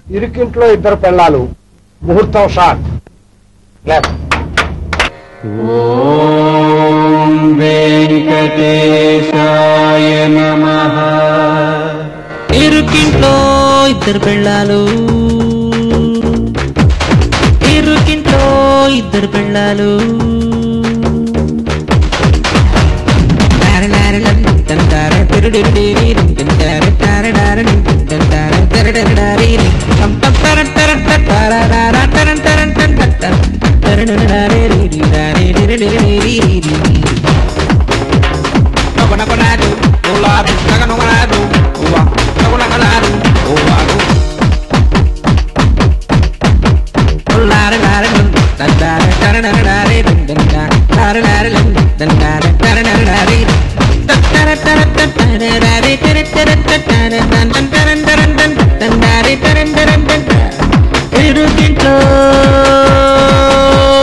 ఇరుకింట్లో ఇద్దరు పెళ్ళాలు, ముహూర్తం షాట్. ఓం వెంకటేశాయ నమః. ఇరుకింట్లో ఇద్దరు పెళ్ళాలు, ఇరుకింట్లో ఇద్దరు పెళ్ళాలు. ఇరుకింట్లో ఇద్దరు పిల్లలు,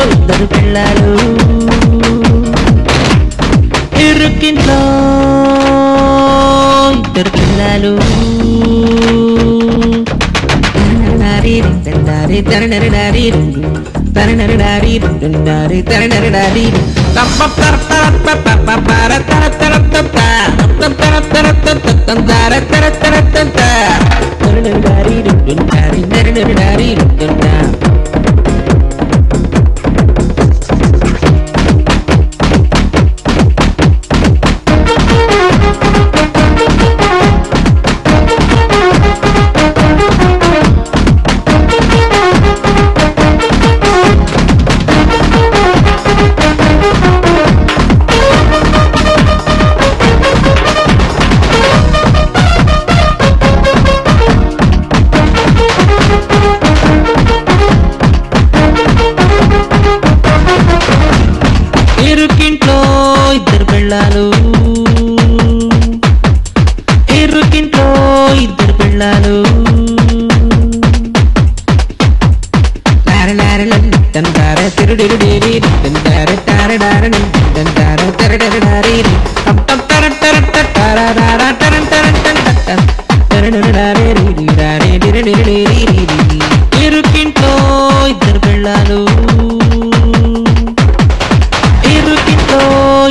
ఇరుకింట్లో ఇద్దరు పిల్లలు. ఇరుకింట్లో ఇద్దరు పెళ్ళాలు, ఇరుకింట్లో ఇద్దరు పెళ్ళాలు. ఇరుకింట్లో ఇద్దరు పెళ్ళాలు, ఇరుకింట్లో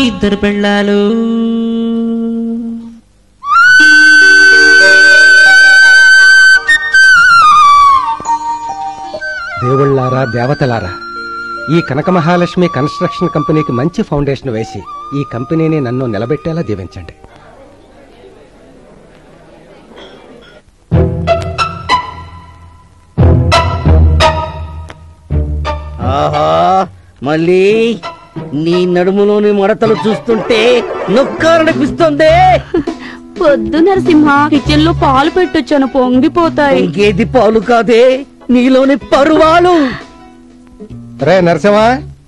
ఇద్దరు పెళ్ళాలు. దేవుళ్ళారా, దేవతలారా, ఈ కనక మహాలక్ష్మి కన్స్ట్రక్షన్ కంపెనీకి మంచి ఫౌండేషన్ వేసి ఈ కంపెనీని నన్ను నిలబెట్టేలా దీవించండి. ఆహా, మళ్ళీ నీ నడుములోని మడతలు చూస్తుంటే నొక్కాలనిపిస్తుంది. పొద్దు నరసింహ, కిచెన్ లో పాలు పెట్టొచ్చాను, పొంగిపోతాయి. ఇంకేది పాలు కాదే, నీలోని పరువాలు. రే నరసింహ,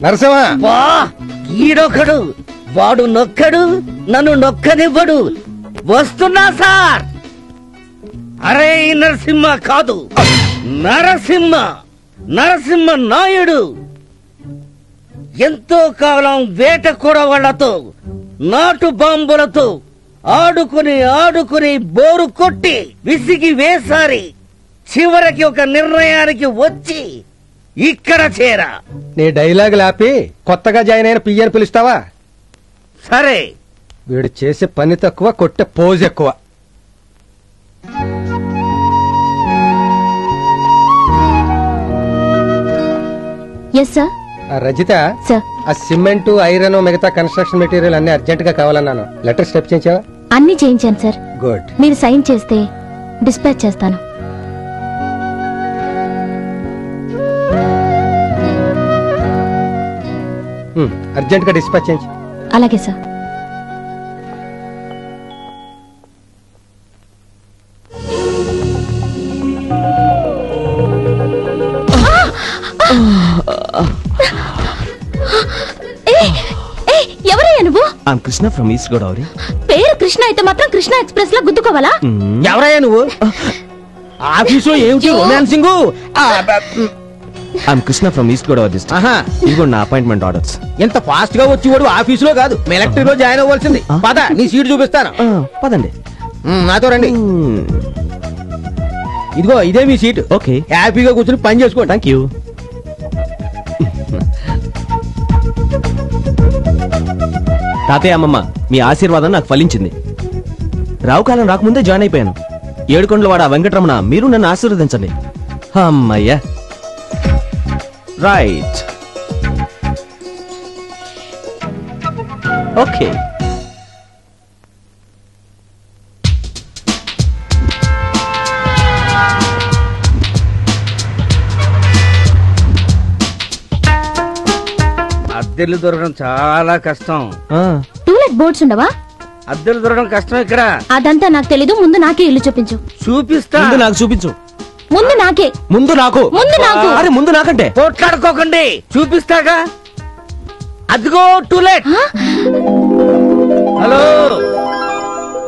నరసింహ! వా, ఈడొకడు, వాడు నొక్కడు, నన్ను నొక్కనివ్వడు. వస్తున్నా సార్. అరే నరసింహ కాదు, నరసింహ, నరసింహ నాయుడు. ఎంతో కాలం వేట కూడవాళ్లతో, నాటు బాంబులతో ఆడుకుని ఆడుకుని బోరు కొట్టి విసిగి వేసారి చివరికి ఒక నిర్ణయానికి వచ్చి ఇక్కడ చేరా. నీ డైలాగ్ లాపి కొత్తగా జాయిన్ అయిన పియ్యని పిలుస్తావా? సరే. వీడు చేసే పని తక్కువ, కొట్టే పోజ్ ఎక్కువ. Yes sir. రజిత, సార్, ఆ సిమెంట్, ఐరన్, మిగతా కన్స్ట్రక్షన్ మెటీరియల్ అన్ని అర్జెంట్ గా కావాలన్నాను. లెటర్ స్టెప్ చేయించావా? అన్ని చేయించాను సార్. గుడ్. మీరు సైన్ చేస్తే డిస్పాచ్ చేస్తాను. అర్జెంట్ గా డిస్పాచ్ చేయించు. అలాగే సార్. ఎవరయ్యా నువ్వు? I'm Krishna from east Godavari. పేరు కృష్ణ అయితే మాత్రం కృష్ణ ఎక్స్ప్రెస్ లో గుద్దుకోవాలా? ఎవరయ్యా నువ్వు? ఆఫీసులో ఏమిటి romancing? I'm Krishna from east Godavari district. ఇదిగో నా అపాయింట్మెంట్ ఆర్డర్స్. ఎంత ఫాస్ట్ గా వచ్చేవాడు ఆఫీసులో కాదు, ఎలక్ట్రిక్ లో జాయిన్ అవ్వాల్సింది. పద, నీ సీట్ చూపిస్తాను. పదండి. నాతో రండి. ఇదిగో ఇదే మీ సీటు. ఓకే హ్యాపీగా కూర్చొని పని చేసుకోండి. Thank you. తాతయ్య అమ్మమ్మ మీ ఆశీర్వాదం నాకు ఫలించింది. రావు కాలం రాకముందే జాయిన్ అయిపోయాను. ఏడుకొండలవాడ వెంకటరమణ మీరు నన్ను ఆశీర్వదించండి. అమ్మయ్యా. రైట్. ఓకే. అద్దెలు దొరకడం చాలా కష్టం. టూలెట్ బోర్డ్స్ ఉండవా? అద్దెలు దొరకడం కష్టం ఇక్కడ. అదంతా నాకు తెలీదు. ముందు నాకే ఇల్లు చూపించు. చూపిస్తా. ముందు నాకు చూపించు. ముందు నాకే. ముందు నాకు. ముందు నాకు. అరే ముందు నాకంటే. పోట్లాడుకోకండి, చూపిస్తాగా. అదిగో టూలెట్. హలో,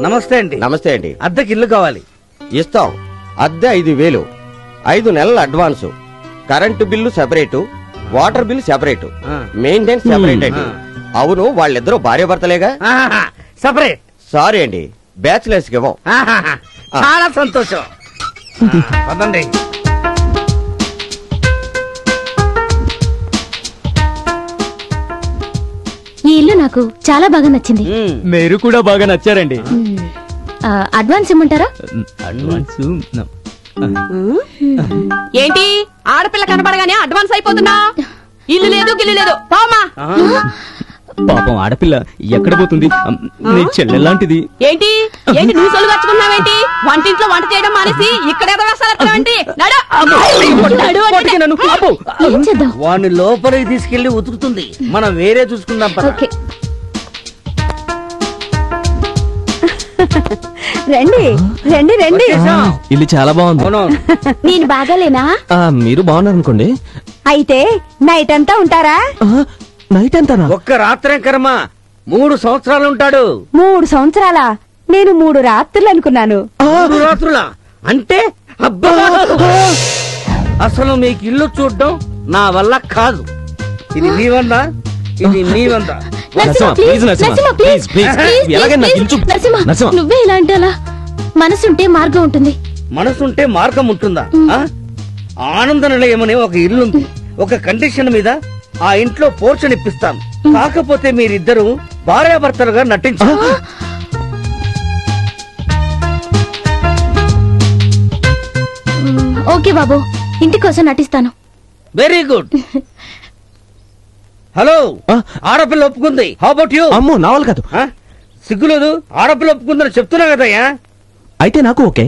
నమస్తే అండి. నమస్తే అండి. అద్దెకి ఇల్లు కావాలి. ఇస్తాం. అద్దె 5,000, 5 నెలల advance, current bill separate, water bill separate, maintenance separate అండి. అవును, వాళ్ళిద్దరూ భార్య భర్తలేగా? సపరేట్. సారీ అండి, బ్యాచిలర్స్ కి ఇవ్వం. చాలా సంతోషం. పదండి. ఈ ఇల్లు నాకు చాలా బాగా నచ్చింది. మీరు కూడా బాగా నచ్చారండి. అడ్వాన్స్ ఇమ్మంటారా? అడ్వాన్స్ ఏంటి ఆడపిల్ల కనబడగానే అడ్వాన్స్ అయిపోతున్నా? ఇల్లు లేదు గిల్లు లేదు పోమా. పాపం ఆడపిల్ల ఎక్కడ పోతుంది? నీ చెల్లెలాంటిది. ఏంటి ఏంటి నువ్వు సొల్లు కచ్చుకున్నావేంటి? వంటింట్లో వంట చేయడం మానేసి ఇక్కడ ఏదో వేస్తానంటే ఏం చేద్దాం? వాడిని లోపలికి తీసుకెళ్లి ఉతుకుతుంది. మనం వేరే చూసుకుందాం. ఓకే. రండి రండి రండి. ఇల్లు చాలా బాగుంది. నేను బాగాలేనా? మీరు బాగున్నారు అనుకోండి. అయితే నైట్ అంతా ఉంటారా? నైట్ అంతానా? ఒక్క రాత్రే కర్మ. 3 సంవత్సరాలు ఉంటాడు. 3 సంవత్సరాలా? నేను 3 రాత్రులు అనుకున్నాను. 3 రాత్రులా అంటే? అబ్బా, అసలు మీకు ఇల్లు చూడడం నా వల్ల కాదు. ఇది నీ వల్ల, ఇది నీ వల్ల. నువ్వే ఇలా అంటే అలా. మనసుంటే మార్గం ఉంటుంది. మనసుంటే మార్గం ఉంటుందా? ఆనంద నిలయం అనే ఒక ఇల్లుంది. ఒక కండిషన్ మీద ఆ ఇంట్లో పోర్షన్ ఇప్పిస్తాను. కాకపోతే మీరిద్దరూ భార్యాభర్తలుగా నటించారు. ఓకే బాబు, ఇంటి కోసం నటిస్తాను. Very good. హలో, ఆడపిల్ల ఒప్పుకుంది. How about you? అమ్మో, నా వాళ్ళు కాదు. సిగ్గులేదు. ఆడపిల్ల ఒప్పుకుందని చెప్తున్నా కదయ్యా. అయితే నాకు ఓకే.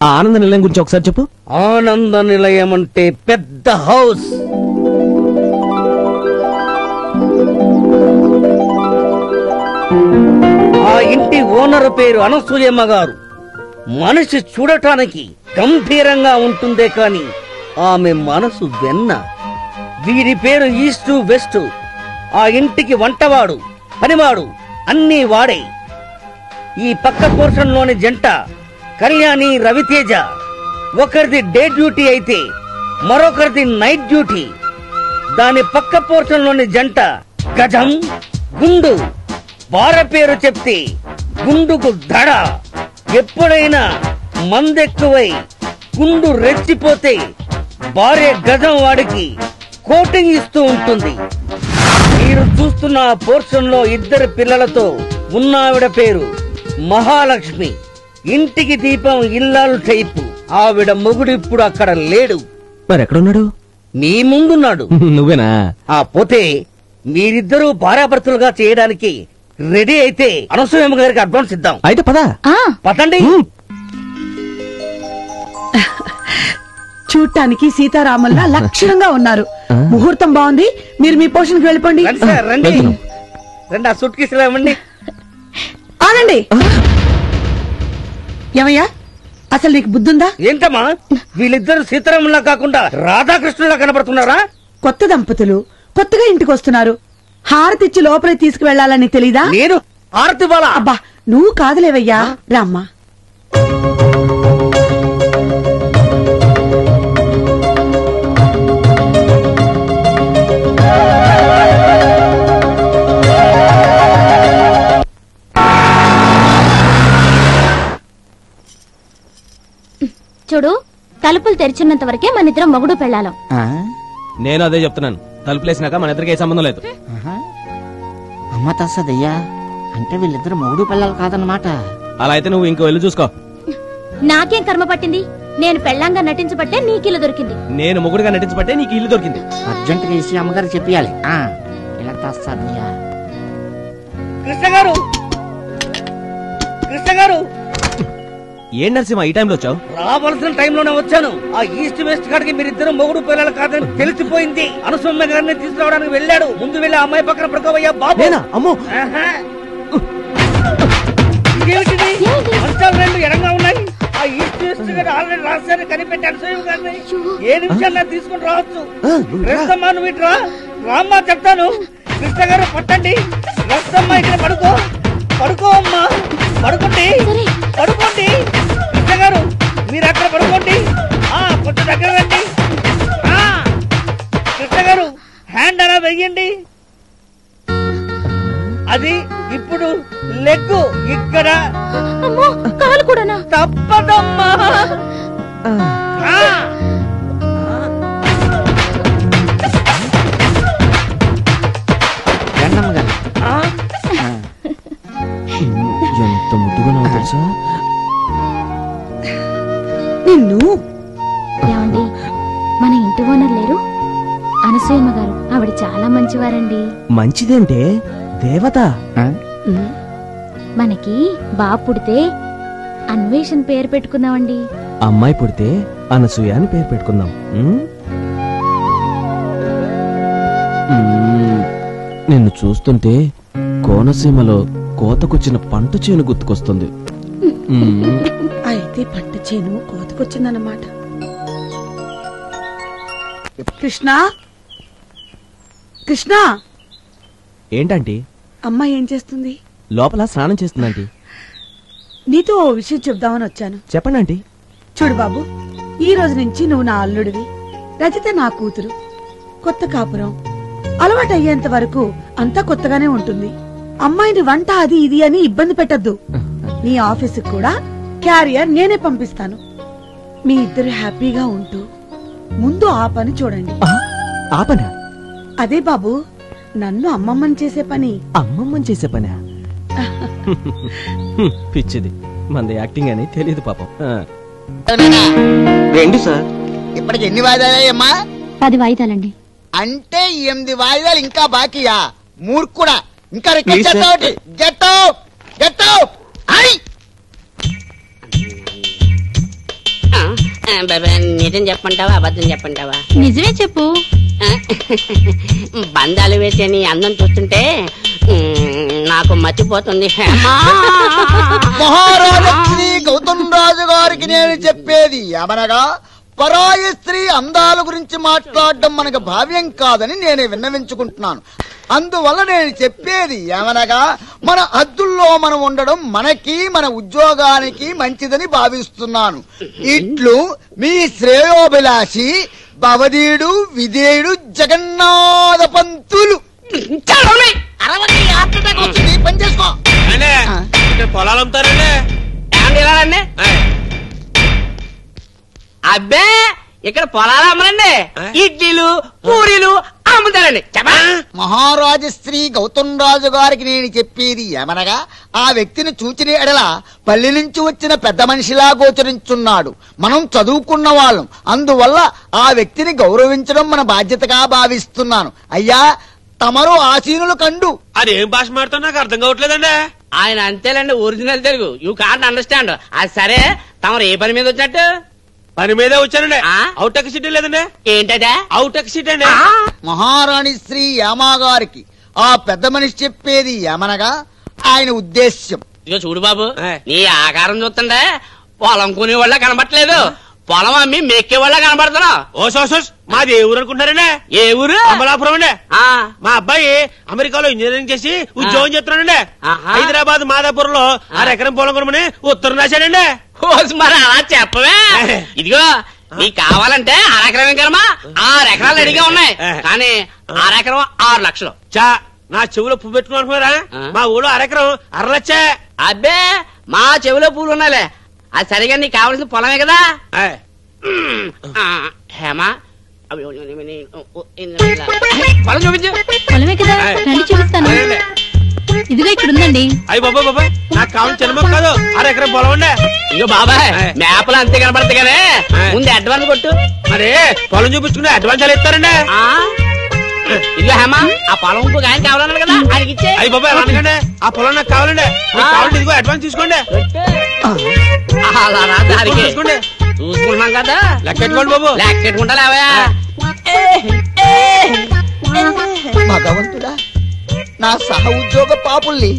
ఆ ఆనంద నిలయం గురించి ఒకసారి చెప్పు. ఆనంద నిలయం అంటే పెద్ద హౌస్. ఆ ఇంటి ఓనర్ పేరు అనసూయమ్మ గారు. మనిషి చూడటానికి గంభీరంగా ఉంటుందే కాని ఆమె మనసు వెన్న. వీరి పేరు ఈస్టు వెస్ట్. ఆ ఇంటికి వంటవాడు, పనివాడు అన్నీ వాడే. ఈ పక్క పోర్షన్ లోని జంట కళ్యాణి, రవితేజ. ఒకరిది డే డ్యూటీ అయితే మరొకరిది నైట్ డ్యూటీ. దాని పక్క పోర్షన్ లోని జంట గజం, గుండు. భార్య పేరు చెప్తే గుండుకు దడ. ఎప్పుడైనా మందెక్కువై గుండు రెచ్చిపోతే భార్య గజం వాడికి కోటింగ్ ఇస్తూ ఉంటుంది. మీరు చూస్తున్న ఆ పోర్షన్ లో 2 పిల్లలతో ఉన్నావిడ పేరు మహాలక్ష్మి. ఇంటికి దీపం ఇల్లాలు టైపు. ఆవిడ మొగుడు ఇప్పుడు అక్కడ లేడు. మరి ఎక్కడున్నాడు? మీ ముందున్నాడు. నువ్వేనా? ఆ పోతే మీరిద్దరూ భార్యాభర్తలుగా చేయడానికి రెడీ అయితే అనసూయమ్మ గారికి అడ్వాన్స్ ఇద్దాం. అయితే పదా. పదండి. చూడటానికి సీతారాముల్లా లక్షణంగా ఉన్నారు. ముహూర్తం బాగుంది. మీరు మీ పోషణకి వెళ్ళిపోండి. రండి రండి. ఆ సూట్ కేసులు ఇవ్వండి. ఆనండి. ఏమయ్యా, అసలు నీకు బుద్ధుందా? ఏంటమ్మా, వీళ్ళిద్దరు సీతారాముల్లా కాకుండా రాధాకృష్ణులా కనబడుతున్నారా? కొత్త దంపతులు కొత్తగా ఇంటికి వస్తున్నారు. హారతిచ్చి లోపలికి తీసుకువెళ్లాలని తెలీదా? నేను హారతి వాళ్ళ. అబ్బా, నువ్వు కాదులేవయ్యా. రామ్మా. చూడు, తలుపులు తెరిచినంత వరకే మన ఇద్దరం మొగుడు పెళ్ళాలం. నేను అదే చెప్తున్నాను. తలుపులేసినాక మన ఇద్దరికి ఏ సంబంధం లేదు. అమ్మ తస్సదయ్యా, అంటే వీళ్ళిద్దరు మొగుడు పిల్లలు కాదన్నమాట. అలా అయితే నువ్వు ఇంకో ఇల్లు చూసుకో. నాకేం కర్మ పట్టింది? నేను పెళ్ళంగా నటించబట్టే నీకు ఇల్లు దొరికింది. నేను మొగుడుగా నటించబట్టే నీకు ఇల్లు దొరికింది. అర్జెంట్ గా ఇసి అమ్మగారు చెప్పాలి. ఇలా తస్సదయ్యా. కృష్ణ గారు, కృష్ణ గారు, ఏం నరసింహ ఈ టైంలో వచ్చావు? రావాల్సిన టైంలోనే వచ్చాను. ఆ ఈస్ట్ వెస్ట్ కాడికి మీరిద్దరు మొగుడు పిల్లలు కాదని తెలిసిపోయింది. అనసూయ గారిని తీసుకురావడానికి వెళ్ళాడు. ముందు వెళ్ళి అమ్మాయి పక్కన పడుకోవయ్యా బాబు. అమ్మో, ఇదేమిటిది? మంచాలు రెండు ఎడంగా ఉన్నాయి. ఆ ఈస్ట్ వెస్ట్ గారు ఆల్రెడీ రాశారు కనిపెట్టి అనసూయ గారిని ఏ నిమిషాలు తీసుకుని రావచ్చు. రస్తమ్మా, నువ్వు ఇట్రా రామ్మా, చెప్తాను. కృష్ణ గారు పట్టండి. రస్తమ్మా, ఇక్కడ పడుకో. పడుకో అమ్మా, పడుకోండి, పడుకోండి. కృష్ణ గారు మీరు అక్కడ పడుకోండి. కొంచెం దగ్గర రండి. కృష్ణ గారు హ్యాండ్ అలా వెయ్యండి. అది ఇప్పుడు లెగ్గు ఇక్కడ. కాలు కూడానా? తప్పదమ్మా. ఎంత ముద్దుగా నాకు తెలుసా. నిన్ను ఏమండి, మన ఇంటి ఓనర్ లేరు అనసూయమ్మ గారు, ఆవిడ చాలా మంచివారండి. మంచిదేంటే దేవత. మనకి బాబు పుడితే అన్వేషణ పేరు పెట్టుకుందామండి. అమ్మాయి పుడితే అనసూయ అని పేరు పెట్టుకుందాం. నిన్ను చూస్తుంటే కోనసీమలో కోతకొచ్చిన పంట చేను గుర్తుకొస్తుంది. అయితే పంట చేను కోతకొచ్చిందన్నమాట. కృష్ణ, కృష్ణ. ఏంటంటీ? అమ్మ ఏం చేస్తుంది? లోపల స్నానం చేస్తుందంటీ. నీతో ఓ విషయం చెప్దామని వచ్చాను. చెప్పండి ఆంటీ. చూడు బాబు, ఈ రోజు నుంచి నువ్వు నా అల్లుడివి, రజిత నా కూతురు. కొత్త కాపురం అలవాటు అయ్యేంత వరకు అంతా కొత్తగానే ఉంటుంది. అమ్మాయిని వంట అది ఇది అని ఇబ్బంది పెట్టద్దు. నీ ఆఫీసుకు కూడా క్యారియర్ నేనే పంపిస్తాను. మీ ఇద్దరు హ్యాపీగా ఉంటూ ముందు ఆ పని చూడండి. ఆ పనా? అదే బాబు, నన్ను అమ్మమ్మని చేసే పని. అమ్మమ్మని చేసే పనా? పిచ్చిది, మంది యాక్టింగ్ అని తెలియదు పాపం. రెండు సార్. ఇప్పటికి ఎన్ని వాయిదాలయ్యమ్మా? 10 వాయిదాలండి. అంటే 8 వాయిదాలు ఇంకా బాకీయా? మూర్ఖుడా, ఇంకా request. Get out, get out. నిజం చెప్పంటావా అబద్ధం చెప్పంటావా? నిజమే చెప్పు. బంధాలు వేసే నీ అందం చూస్తుంటే నాకు మర్చిపోతుంది. మహారాజా శ్రీ గౌతమ్ రాజు గారికి నేను చెప్పేది ఏమనగా, పరాయి స్త్రీ అందాల గురించి మాట్లాడడం మనకు భావ్యం కాదని నేను విన్నవించుకుంటున్నాను. అందువల్ల నేను చెప్పేది ఏమనగా, మన హద్దుల్లో మనం ఉండడం మనకి మన ఉద్యోగానికి మంచిదని భావిస్తున్నాను. ఇట్లు మీ శ్రేయోభిలాషి భవదీయుడు విధేయుడు జగన్నాథ పంతులు. పని చేసుకో. పొలాలు అమ్ముతారండి. అబ్బే, ఇక్కడ పొలాలు అమ్మరండి, ఇడ్లీలు పూరీలు అమ్ముతారండి. మహారాజు శ్రీ గౌతమ్ రాజు గారికి నేను చెప్పేది ఏమనగా, ఆ వ్యక్తిని చూచిన ఎడల పల్లె నుంచి వచ్చిన పెద్ద మనిషిలా గోచరించున్నాడు. మనం చదువుకున్న వాళ్ళం, అందువల్ల ఆ వ్యక్తిని గౌరవించడం మన బాధ్యతగా భావిస్తున్నాను. అయ్యా, తమరు ఆసీనులు కండు. అదేం భాష మాడుతున్నా నాకు అర్థం కావట్లేదండి. ఆయన అంతేలేండి, original Telugu. You can't understand. అది సరే, తమరు ఏ పని మీద వచ్చినట్టు? పని మీదే వచ్చానండి. అవుట్ ఆఫ్ సిటీ లేదండి. ఏంటంటే అవుట్ ఆఫ్ సిటీ అండి. మహారాణి శ్రీ యామా గారికి ఆ పెద్ద మనిషి చెప్పేది ఏమనగా, ఆయన ఉద్దేశ్యం. ఇదిగో చూడు బాబు, నీ ఆకారం చూస్తుండే పొలం కొనే వాళ్ళ కనబట్టలేదు, పొలం అమ్మి మెక్కే వాళ్ళ కనబడుతున్నావు. ఓ సోసోస్, మాది ఏ ఊరు అనుకుంటున్నారండి? ఏ ఊరు? అమలాపురం అండి. మా అబ్బాయి అమెరికాలో ఇంజనీరింగ్ చేసి ఉద్యోగం చేస్తున్నాడండి. హైదరాబాద్ మాదాపూర్ లో 6 ఎకరం పొలం కొనమని ఉత్తరం రాశాడండి. మరి అలా చెప్పవే. ఇదిగో, నీకు కావాలంటే 6 ఎకరం కరమా 6 ఎకరాలు రెడీగా ఉన్నాయి, కానీ 6 ఎకరం 6 లక్షలు. చా, నా చెవులో పువ్వు పెట్టుకున్నారా? మా ఊళ్ళో 6 ఎకరం 6 లక్షే. అబ్బే, మా చెవిలో పూలు ఉన్నాయిలే. అది సరిగా నీకు కావాల్సిన పొలమే కదా. హేమా పొలం చూపించు. పొలమే కదా రండి చూపిస్తాను. ఇదిగో ఇక్కడ ఉందండి. అయ్యి బాబాయ్ నాకు కావాలి చిన్న కాదు 6 ఎకరం పొలం ఉండే. ఇగో బాబాయ్ మేపలు అంతే కనపడతాయి కదా, ముందు అడ్వాన్స్ కొట్టు. మరి పొలం చూపించుకుని అడ్వాన్స్ ఎలా ఇస్తారండి? ఇదిగో హేమా ఆ పొలం ఇంకొక ఆయన కావాలన్నారు కదా, ఆయనకి ఇచ్చే. అయ్యి బాబాయ్ అనకండి, ఆ పొలం నాకు కావాలండి. కావాలంటే ఇదిగో అడ్వాన్స్ తీసుకోండి. తీసుకోండి, చూసుకుంటున్నాం కదా. లెక్కెట్టుకోండి బాబు. లెక్కెట్టుకుంటా లేవయా. భగవంతుడా, నా సహ ఉద్యోగ పాపుల్ని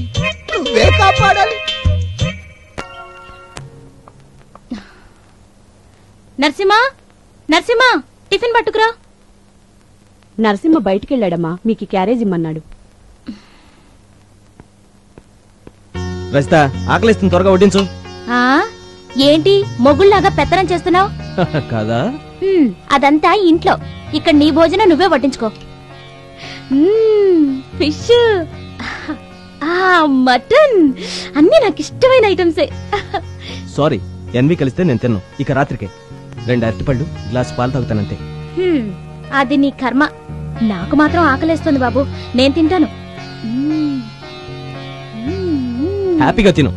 నువ్వే కాపాడాలి. నరసింహ నరసింహ టిఫిన్ పట్టుకురా. నరసింహ బయటికెళ్ళాడమ్మా, మీకు క్యారేజ్ ఇమ్మన్నాడు. రజిత ఆకలిస్తుంది, త్వరగా వడ్డించు. ఏంటి మొగుళ్లాగా పెత్తనం చేస్తున్నావు? కాదా? అదంతా ఇంట్లో, ఇక్కడ నీ భోజనం నువ్వే వడ్డించుకో. ఫిష్, మటన్ అన్ని నాకు ఇష్టమైన ఐటమ్సే. సారీ, ఎన్వి కలిస్తే నేను తిన్నాను. ఇక రాత్రికే 2 అరటిపళ్ళు, గ్లాస్ పాలు తాగుతానంతే. అది నీ కర్మ. నాకు మాత్రం ఆకలేస్తుంది బాబు, నేను తింటాను. హ్యాపీగా తిను.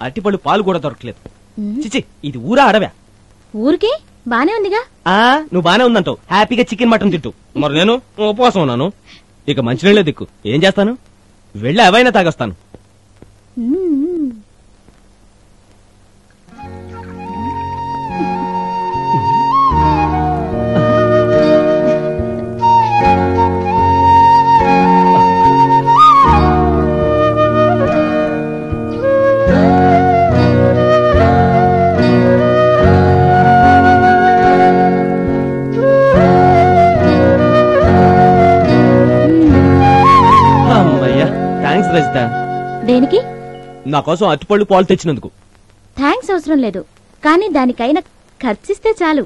అరటిపళ్ళు పాలు కూడా దొరకలేదు. చిచి, ఇది ఊరా అడవ్యా? ఊరికే బానే ఉందిగా. నువ్వు బానే ఉందంటావు, హ్యాపీగా చికెన్ మటన్ తింటూ. మరి నేను ఉపవాసం ఉన్నాను. ఇక మంచినీళ్ళే దిక్కు. ఏం చేస్తాను? వెళ్ళి అవైనా తాగొస్తాను. రజిత, దేనికి? నా కోసం అరటిపళ్ళు పాలు తెచ్చినందుకు. థ్యాంక్స్ అవసరం లేదు, కానీ దానికైనా ఖర్చిస్తే చాలు.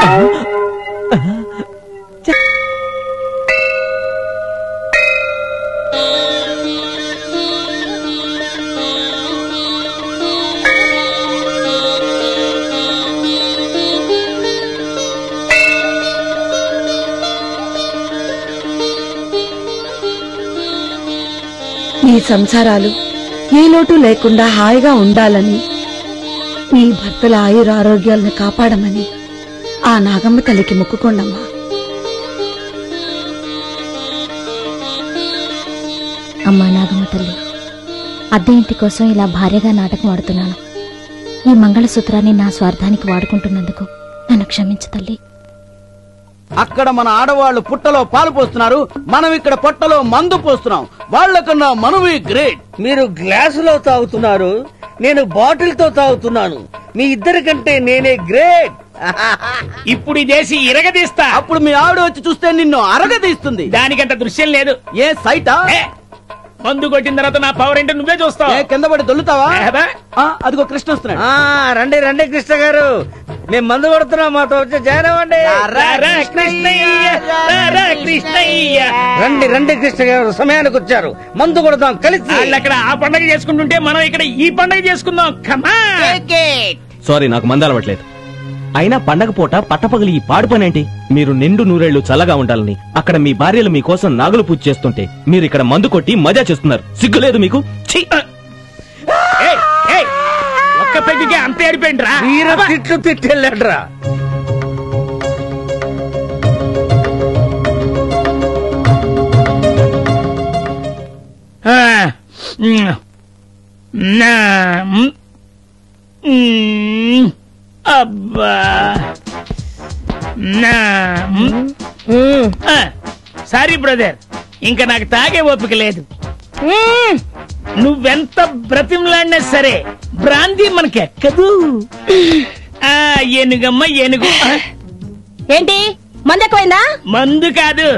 మీ సంసారాలు ఏ లోటు లేకుండా హాయిగా ఉండాలని, మీ భర్తల ఆయుర ఆరోగ్యాలను కాపాడమని ఆ నాగమ్మ తల్లికి మొక్కుకోండమ్మా. అమ్మా నాగమ్మ తల్లి, అద్దె ఇంటి కోసం ఇలా భార్యగా నాటకం ఆడుతున్నాను. ఈ మంగళసూత్రాన్ని నా స్వార్థానికి వాడుకుంటున్నందుకు నన్ను క్షమించు తల్లి. అక్కడ మన ఆడవాళ్లు పుట్టలో పాలు పోస్తున్నారు, మనం ఇక్కడ పొట్టలో మందు పోస్తున్నాం. వాళ్లకన్నా మనమే గ్రేట్. మీరు గ్లాసులో తాగుతున్నారు, నేను బాటిల్ తో తాగుతున్నాను. మీ ఇద్దరి కంటే నేనే గ్రేట్. ఇప్పుడు ఈ దేశీ ఇరగదీస్తా. అప్పుడు మీ ఆవిడ వచ్చి చూస్తే నిన్ను అరగదీస్తుంది. దానికంత దృశ్యం లేదు. ఏ సైటా? మందు కొట్టిన తర్వాత నా పవర్ ఏంటో నువ్వే చూస్తావు. కింద పడి దొల్లుతావా? అదిగో కృష్ణ వస్తున్నాడు. రండి రండి కృష్ణ గారు, మేము మందు కొడుతున్నాం, మాతో వచ్చి చేరవండి. రండి రండి కృష్ణ గారు, సమయానికి వచ్చారు. మందు కొడతాం కలిసి. అక్కడ ఆ పండగ చేసుకుంటుంటే మనం ఇక్కడ ఈ పండగ చేసుకుందాం. సారీ, నాకు మందు అలవట్లేదు. అయినా పండగ పూట పట్టపగలి ఈ పాడు పనేంటి? మీరు నిండు నూరేళ్లు చల్లగా ఉండాలని అక్కడ మీ భార్యలు మీకోసం నాగులు పూజ చేస్తుంటే మీరు ఇక్కడ మందు కొట్టి మజా చేస్తున్నారు. సిగ్గులేదు మీకు? ఒక్క పెగ్గుకే అంత ఏడిపోయిండ్రా? తిట్లు తిట్టెళ్ళాడ్రా. అబ్బా, సారీ బ్రదర్, ఇంకా నాకు తాగే ఓపిక లేదు. నువ్వెంత బ్రతిమలాడినా సరే బ్రాంతి మనకెక్కదు. ఏనుగమ్మ ఏనుగు. ఏంటి మందు ఎక్కువైందా? మందు కాదు,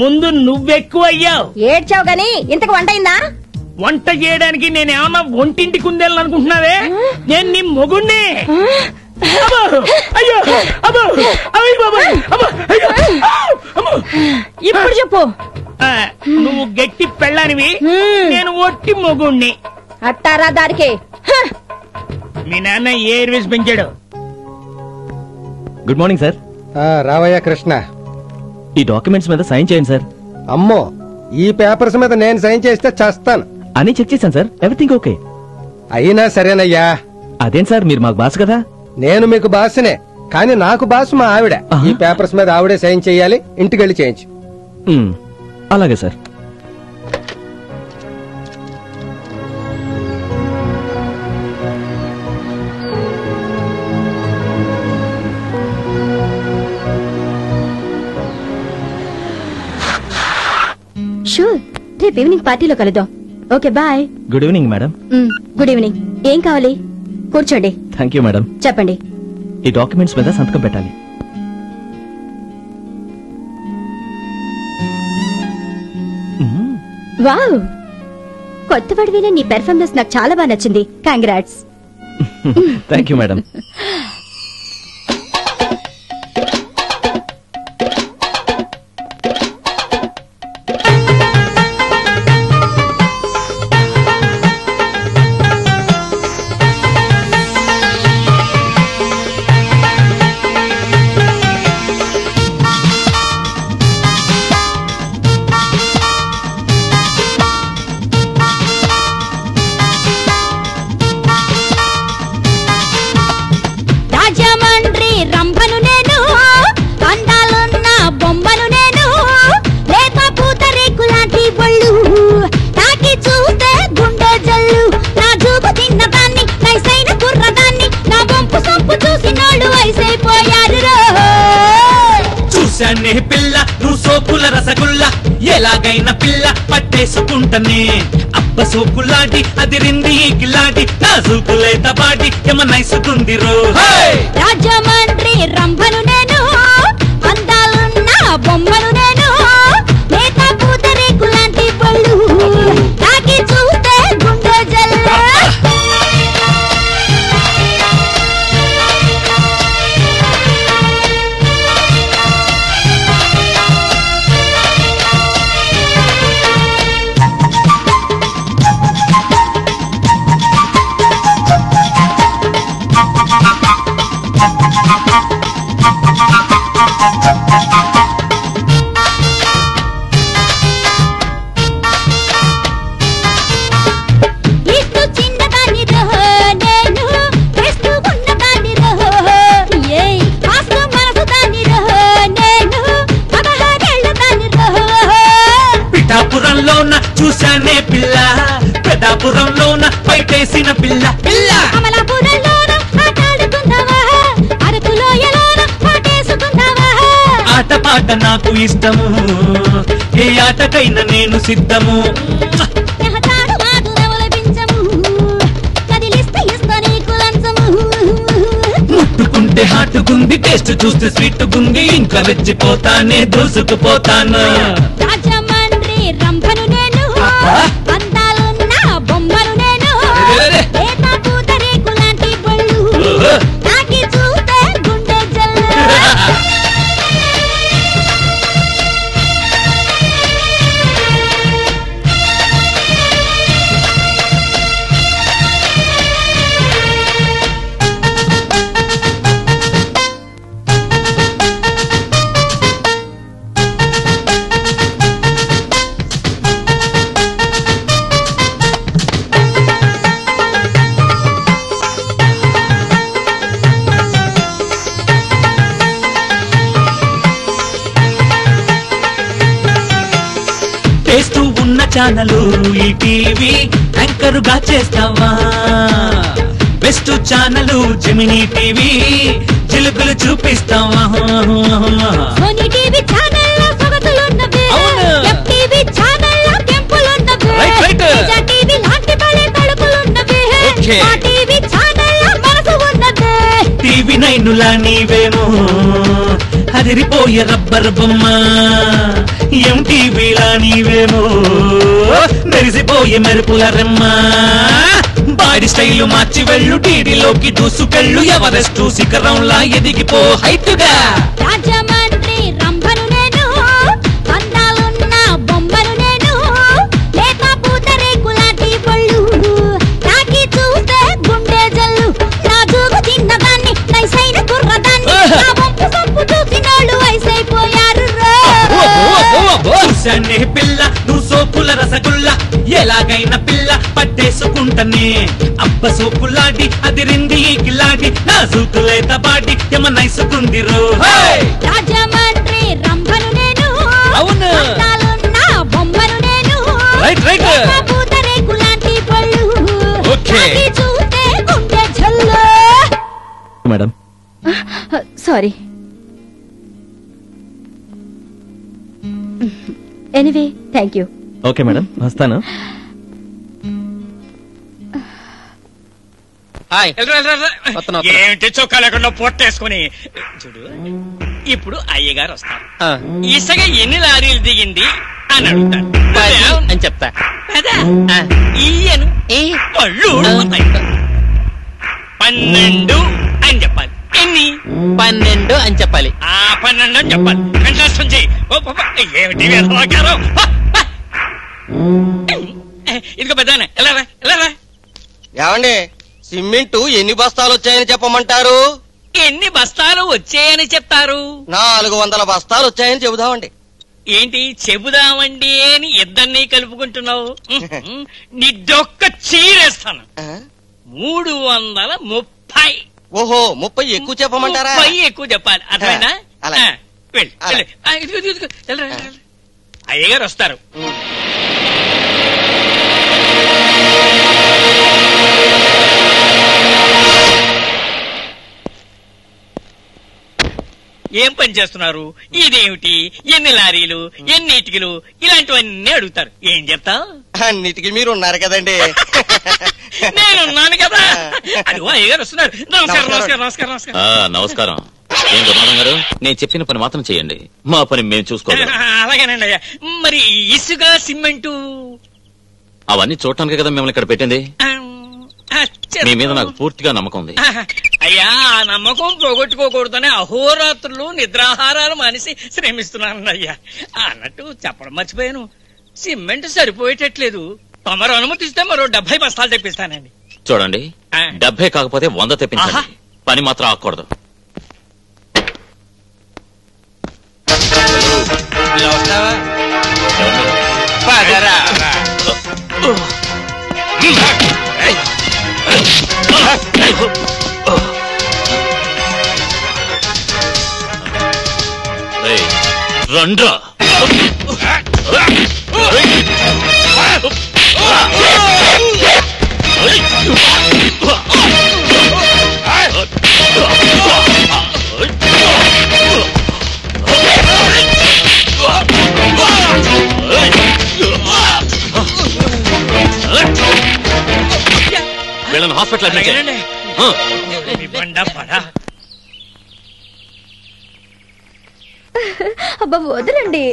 ముందు నువ్వెక్కువయ్యావు. ఏడ్చావు గాని ఇంతకు వంట అయిందా? వంట చేయడానికి నేనేమన్నా ఒంటింటి కుందేళ్ళనుకుంటున్నావే? నేను నీ మొగుణ్ణి. అయ్యో అబ్బో, ఇప్పుడు చెప్పు. నువ్వు గట్టి పెళ్ళానివి, నేను ఒట్టి మొగుణ్ణి. అట్టారా దారికి మీ నాన్న ఏ ఎయిర్వేస్ పెంచాడు? Good morning sir. రావయ్య కృష్ణ, ఈ డాక్యుమెంట్స్ మీద సైన్ చేయండి సార్. అమ్మో, ఈ పేపర్స్ మీద నేను సైన్ చేస్తే చేస్తాను. అని చెక్ చేశాను సార్, ఎవ్రీథింగ్ ఓకే. అయినా సరేనయ్యా. అదేం సార్, మీరు మాకు బాస్ కదా. నేను మీకు బాస్నే, కానీ నాకు బాస్ మా ఆవిడ. ఈ పేపర్స్ మీద ఆవిడే సైన్ చేయాలి. ఇంటికెళ్ళి చేయించు. అలాగే సార్. షూర్, రేపు ఈవినింగ్ పార్టీలో కలుద్దాం. Okay bye. Good evening madam. Good evening. ఏం కావాలి? కూర్చోండి. Thank you madam. చెప్పండి. ఈ డాక్యుమెంట్స్ మీద సంతకం పెట్టాలి. వావ్, కొత్త వాడివైన నీ పెర్ఫార్మెన్స్ నాకు చాలా బాగా నచ్చింది. కంగ్రాట్స్. Thank you madam. పిల్ల నువ్వు సోకుల రసగుల్ల, ఎలాగైనా పిల్ల పట్టేసుకుంటనే. అబ్బ సోకులాడి అదిరింది ఈ కిలాడి, నా సూకులేత బాడి ఏమనైసుకుంది రో. రాజమండ్రి రంభను నేను, అందాలున్న బొమ్మను నేను, లేత పూతరేకు లాంటి పళ్ళు తాకి చూస్తే గుండె జల్ల. చూశానే పిల్ల, పెదాపురంలోన పైటేసిన పిల్ల. పిల్ల అమలాపురంలోన ఆటాడుకుందావా, అరకులోయలోన పాటేసుకుందావా. ఆట పాట నాకు ఇష్టము, ఏ ఆటకైనా నేను సిద్ధము. నెహతాడు మాకు నవలపించము, కదిలిస్తే ఇస్తా నీకు లంచము. ముట్టుకుంటే హాటుకుంది, టేస్ట్ చూస్తే స్వీట్ గుంది, ఇంకా రెచ్చిపోతానే దూసుకుపోతాను. రాజమండ్రి రంభను నేను, అందాలున్న బొమ్మను నేను, లేత పూతరేకు లాంటి పళ్ళు తాకి చూస్తే గుండె జల్ల. చేస్తూ ఉన్న ఛానలు ఈ టీవీ యాంకరుగా చేస్తావా? బెస్ట్ ఛానలు జెమినీ టీవీ, చిలుకలు చూపిస్తావా? సోనీ టీవీ ఛానల్లో సొగసులున్నవే, FTV ఛానల్లో కెంపులున్నవే, తేజ టీవీ లాంటి బలే తలుపులున్నవే, మా టీవీ ఛానల్లో మనసు ఉన్నదే. టీవీ నైనులా నీవేమో అదిరిపోయే రబ్బర్ బొమ్మ, MTVలా నీవేమో మెరిసిపోయే మెరుపుల రెమ్మ. బాడీ స్టైల్ మార్చి వెళ్ళు, టీడీలోకి దూసుకెళ్ళు, ఎవరెస్టు శిఖరంలా ఎదిగిపో హైట్గా. రాజమండ్రి రంభను నేను, అందాలున్న బొమ్మను నేను, లేత పూతరేకు లాంటి పళ్ళు రసగుల్లా ఎలాగైనా పిల్ల పట్టేసుకుంటనే అబ్బ సోపులాడి అది రింది కిలాడి నా సూకులేత బాడి ఏమనైసుకుంది రో రాజమండ్రి రంభను నేను అవును అందాలున్న బొమ్మను నేను రైట్ రైట్ పూతరేకులాంటి పళ్ళు ఓకే చూస్తే గుండె జల్లు madam sorry. Anyway thank you. Okay madam వస్తాను. ఏమిటి చొక్కా లేకుండా పొట్టేసుకుని చూడు. ఇప్పుడు అయ్యగారు వస్తారు. ఇసుక ఎన్ని లారీలు దిగింది అని అడుగుతాను అని చెప్తా. ఈయను పళ్ళు ఊడిపోతాయి. 12 అని చెప్పాలి. ఎన్ని? 12 అని చెప్పాలి. 12 అని చెప్పాలి. కంఠస్థం చేయి. ఏమిటి వేదవాకారం? ఇదిగో పెద్దానే వెళ్ళరా వెళ్ళరా. ఏమండి సిమెంటు ఎన్ని బస్తాలు వచ్చాయని చెప్పమంటారు? ఎన్ని బస్తాలు వచ్చాయని చెప్తారు? 400 బస్తాలు వచ్చాయని చెబుదామండి. ఏంటి చెబుదామండి అని ఇద్దరినీ కలుపుకుంటున్నావు? నిద్దొక్క చీరేస్తాను. 330. ఓహో 30 ఎక్కువ చెప్పమంటారా? 30 ఎక్కువ చెప్పాలి. అర్థమైనా? అయ్యగారు వస్తారు. ఏం పని చేస్తున్నారు? ఇదేమిటి? ఎన్ని లారీలు, ఎన్ని ఇటుకలు, ఇలాంటివన్నీ అడుగుతారు. ఏం చెప్తావు? అన్నిటికీ మీరు ఉన్నారు కదండి. నేనున్నాను కదా. అదిగో అయ్యగారు వస్తున్నారు. నమస్కారం నమస్కారం నమస్కారం నమస్కారం. నమస్కారం. ఏం గమానం గారు, నేను చెప్పిన పని మాత్రం చేయండి, మా పని మేము చూసుకోవాలి. అలాగేనండి అయ్యా. మరి ఇసుక సిమెంటు అవన్నీ చూడటానికే కదా మిమ్మల్ని ఇక్కడ పెట్టింది. మీ మీద నాకు పూర్తిగా నమ్మకం ఉంది. అయ్యా ఆ నమ్మకం పోగొట్టుకోకూడదని అహోరాత్రులు నిద్రాహారాలు మానేసి శ్రమిస్తున్నాను అయ్యా. అన్నట్టు చెప్పడం మర్చిపోయాను, సిమెంట్ సరిపోయేటట్లేదు. తమరు అనుమతిస్తే మరో 70 బస్తాలు తెప్పిస్తానండి. చూడండి 70 కాకపోతే 100 తెప్పించండి. పని మాత్రం ఆకూడదు. రండ్రా. వీళ్ళని హాస్పిటల్ అడ్మిట్ చేయండి. అబ్బా వదలండి.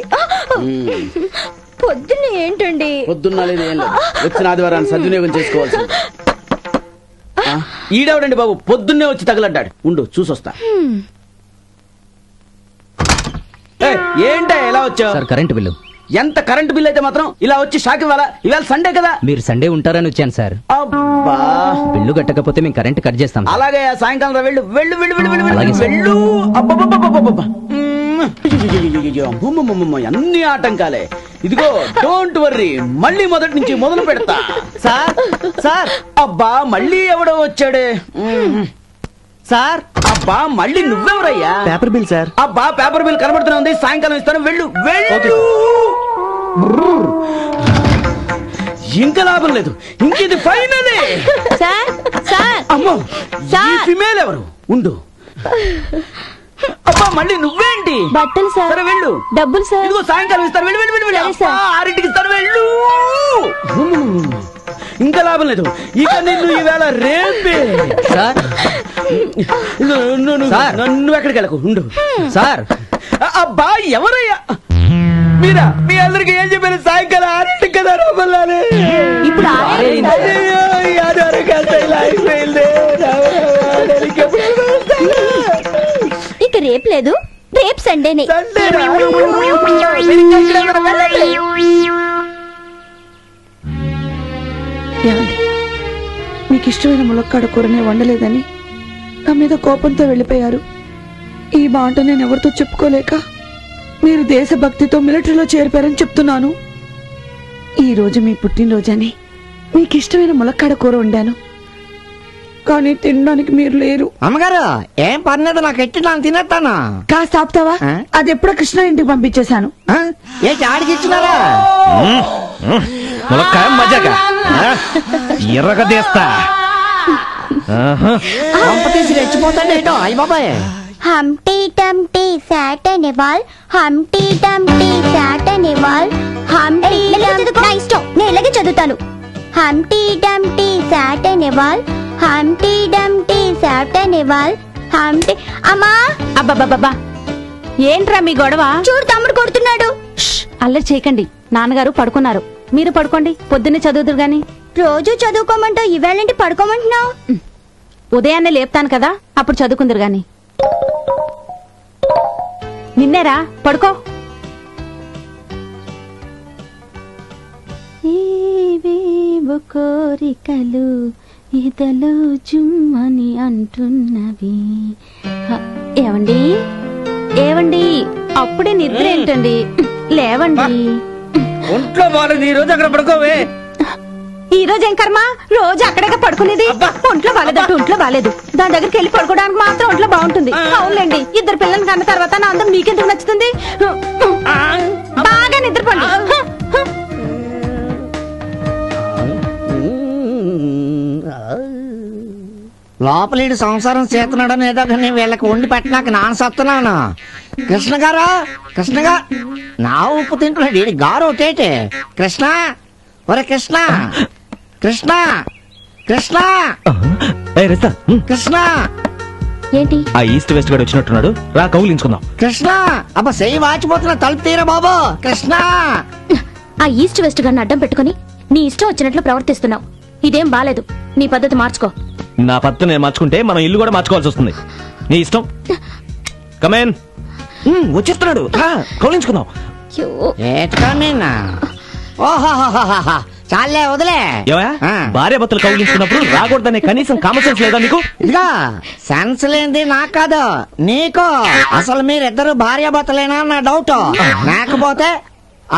పొద్దున్న ఏంటండి? పొద్దున్న లేదు ఏం లేదు, వచ్చిన ఆదివారాన్ని సద్వినియోగం చేసుకోవాల్సింది. ఈడవడండి బాబు, పొద్దున్నే వచ్చి తగలడ్డాడు. ఉండు చూసొస్తా. ఏంటా ఎలా వచ్చావు? Sir current bill. ఎంత కరెంటు బిల్ అయితే మాత్రం ఇలా వచ్చి షాక్ ఇవ్వాలా? ఇవాళ సండే కదా. మీరు సండే ఉంటారని వచ్చాను సార్. అబ్బా బిల్లు కట్టకపోతే మేము కరెంట్ కట్ చేస్తాం. అలాగే సాయంకాలం రా. వెళ్ళు వెళ్ళు వెళ్ళు వెళ్ళు అలాగే సార్. వెళ్ళు. అబ్బబ్బబ్బబ్బబ్బబ్బ. అన్ని ఆటంకాలే. ఇదిగో డోంట్ వర్రీ, మళ్ళీ మొదటి నుంచి మొదలు పెడతా. సార్ సార్ అబ్బా మళ్ళీ ఎవడో వచ్చాడే. సార్ అబ్బా మళ్ళీ నువ్వెవరయ్యా? Paper bill sir. అబ్బా పేపర్ బిల్ కనబడుతూనే ఉంది, సాయంకాలం ఇస్తాను. వెళ్ళు వెళ్ళు. ఇంకా లాభం లేదు, ఇంకేది ఫైనల్. అమ్మో ఈ ఫిమేల్ ఎవరు? ఉండు. అబ్బా మళ్ళీ నువ్వేంటి? బట్టలు సార్. సరే వెళ్ళు. డబ్బులు సార్. ఇదిగో సాయంకాలం ఇస్తాను. వెళ్ళు వెళ్ళు వెళ్ళు. అబ్బా 6ంటికి ఇస్తాను. వెళ్ళు. ఇంకా లాభం లేదు, ఇక నిన్ను ఈవేళ రేపే. సార్ నువ్వు ఎక్కడికి వెళ్ళకు. ఉండు సార్. అబ్బా ఎవరయ్యా మీరా? మీ అందరికి ఏం చెప్పారు? సాయంకాలం 6ంటికి కదా రమ్మన్నానే. ఇప్పుడు ఇక రేపు లేదు, రేపు సండేనే. మీకు ఇష్టమైన ములక్కాడ కూరనే వండలేదని నా మీద కోపంతో వెళ్ళిపోయారు. ఈ మాట నేను ఎవరితో చెప్పుకోలేక మీరు దేశభక్తితో మిలిటరీలో చేరిపారని చెప్తున్నాను. ఈ రోజు మీ పుట్టినరోజని మీకు ఇష్టమైన ములక్కాడ కూర వండాను, కానీ తినడానికి మీరు లేరు. అమ్మగారు ఏం పర్లేదు, నాకు ఎట్టి ನಾನು తినేస్తాను. కాస్త ఆపుతావా? అది ఎప్పుడో కృష్ణ ఇంటికి పంపించేశాను. ఏంటి ఆడికి ఇచ్చినారా? ములక్కాయ మజాగా ఎర్రగా తీస్తా. పంప తీసి రెచ్చిపోతాడేటో. అయ్య బాబాయ్. హంటీ టంటీ సాట్ అనే వాల్, హంటీ టంటీ సాట్ అనే వాల్, హంటీ నా ఇష్టం, నేను ఇలాగే చదువుతాను. హంటీ టంటీ సాట్ అనే వాల్, హంటీ టంటీ సాట్ అనే వాల్, హంటీ. అమ్మా! అబ్బబ్బబ్బా, ఏంట్రా మీ గొడవ? చూడు తమ్ముడు కొడుతున్నాడు. అల్లరి చేయకండి, నాన్నగారు పడుకున్నారు. మీరు పడుకోండి, పొద్దున్నే చదువుతురు గాని. రోజు చదువుకోమంటావు, ఇవాళంటే పడుకోమంటున్నావు. ఉదయాన్నే లేపుతాను కదా, అప్పుడు చదువుకుందరు గాని. నిన్నేరా, పడుకో. ఏవేవో కోరికలు ఇదలో జుమ్మని అంటున్నవి. ఏవండి ఏవండి, అప్పుడే నిద్ర ఏంటండి? లేవండి. ఒంట్లో బాగాలేదు, ఈ రోజు అక్కడ పడుకోవే. ఈ రోజు ఏం కర్మ, రోజు అక్కడే పడుకునేది. ఒంట్లో బాగాలేదంటూ ఒంట్లో బాగాలేదు, దాని దగ్గరికి వెళ్ళి పడుకోవడానికి మాత్రం ఒంట్లో బాగుంటుంది. అవునులేండి, ఇద్దరు పిల్లల్ని కన్న తర్వాత నా అందం మీకెందుకు నచ్చుతుంది? బాగా నిద్రపోండి. లోపలీడు సంసారం చేస్తున్నాడని ఏదో కానీ వీళ్ళకి వండి పెట్టినాక నాన్న సత్తున్నాను. కృష్ణ గారు, కృష్ణ గారు, నా ఉప్పు తింటున్నాడు. ఇది గారు ఒకటేటే. కృష్ణ, ఒరే కృష్ణ, కృష్ణ, కృష్ణ, కృష్ణ. ఏంటి ఆ ఈస్ట్ వెస్ట్ గడు వచ్చినట్టున్నాడు, రా కౌలించుకుందాం. కృష్ణ, అబ్బా చెయ్యి వాచిపోతున్నా, తలుపు తీరా బాబు. కృష్ణ. ఆ ఈస్ట్ వెస్ట్ గారిని అడ్డం పెట్టుకుని నీ ఇష్టం వచ్చినట్లు ప్రవర్తిస్తున్నావు. ఇదేం బాలేదు, నీ పద్ధతి మార్చుకో. నా పద్ధతి నేను మార్చుకుంటే మనం ఇల్లు కూడా మార్చుకోవాల్సి వస్తుంది. నీ ఇష్టం. కమేన్. వచ్చేస్తున్నాడు, కౌలించుకుందాం. చాలే వదిలే. భార్య భర్తలు కౌలించుకున్నప్పుడు రాకూడదనే కనీసం కామన్ సెన్స్ లేదా నీకు? ఇదిగా సెన్స్ లేనిది నాకు కాదు, నీకు. అసలు మీరిద్దరు భార్య భర్తలేనా నా డౌట్. లేకపోతే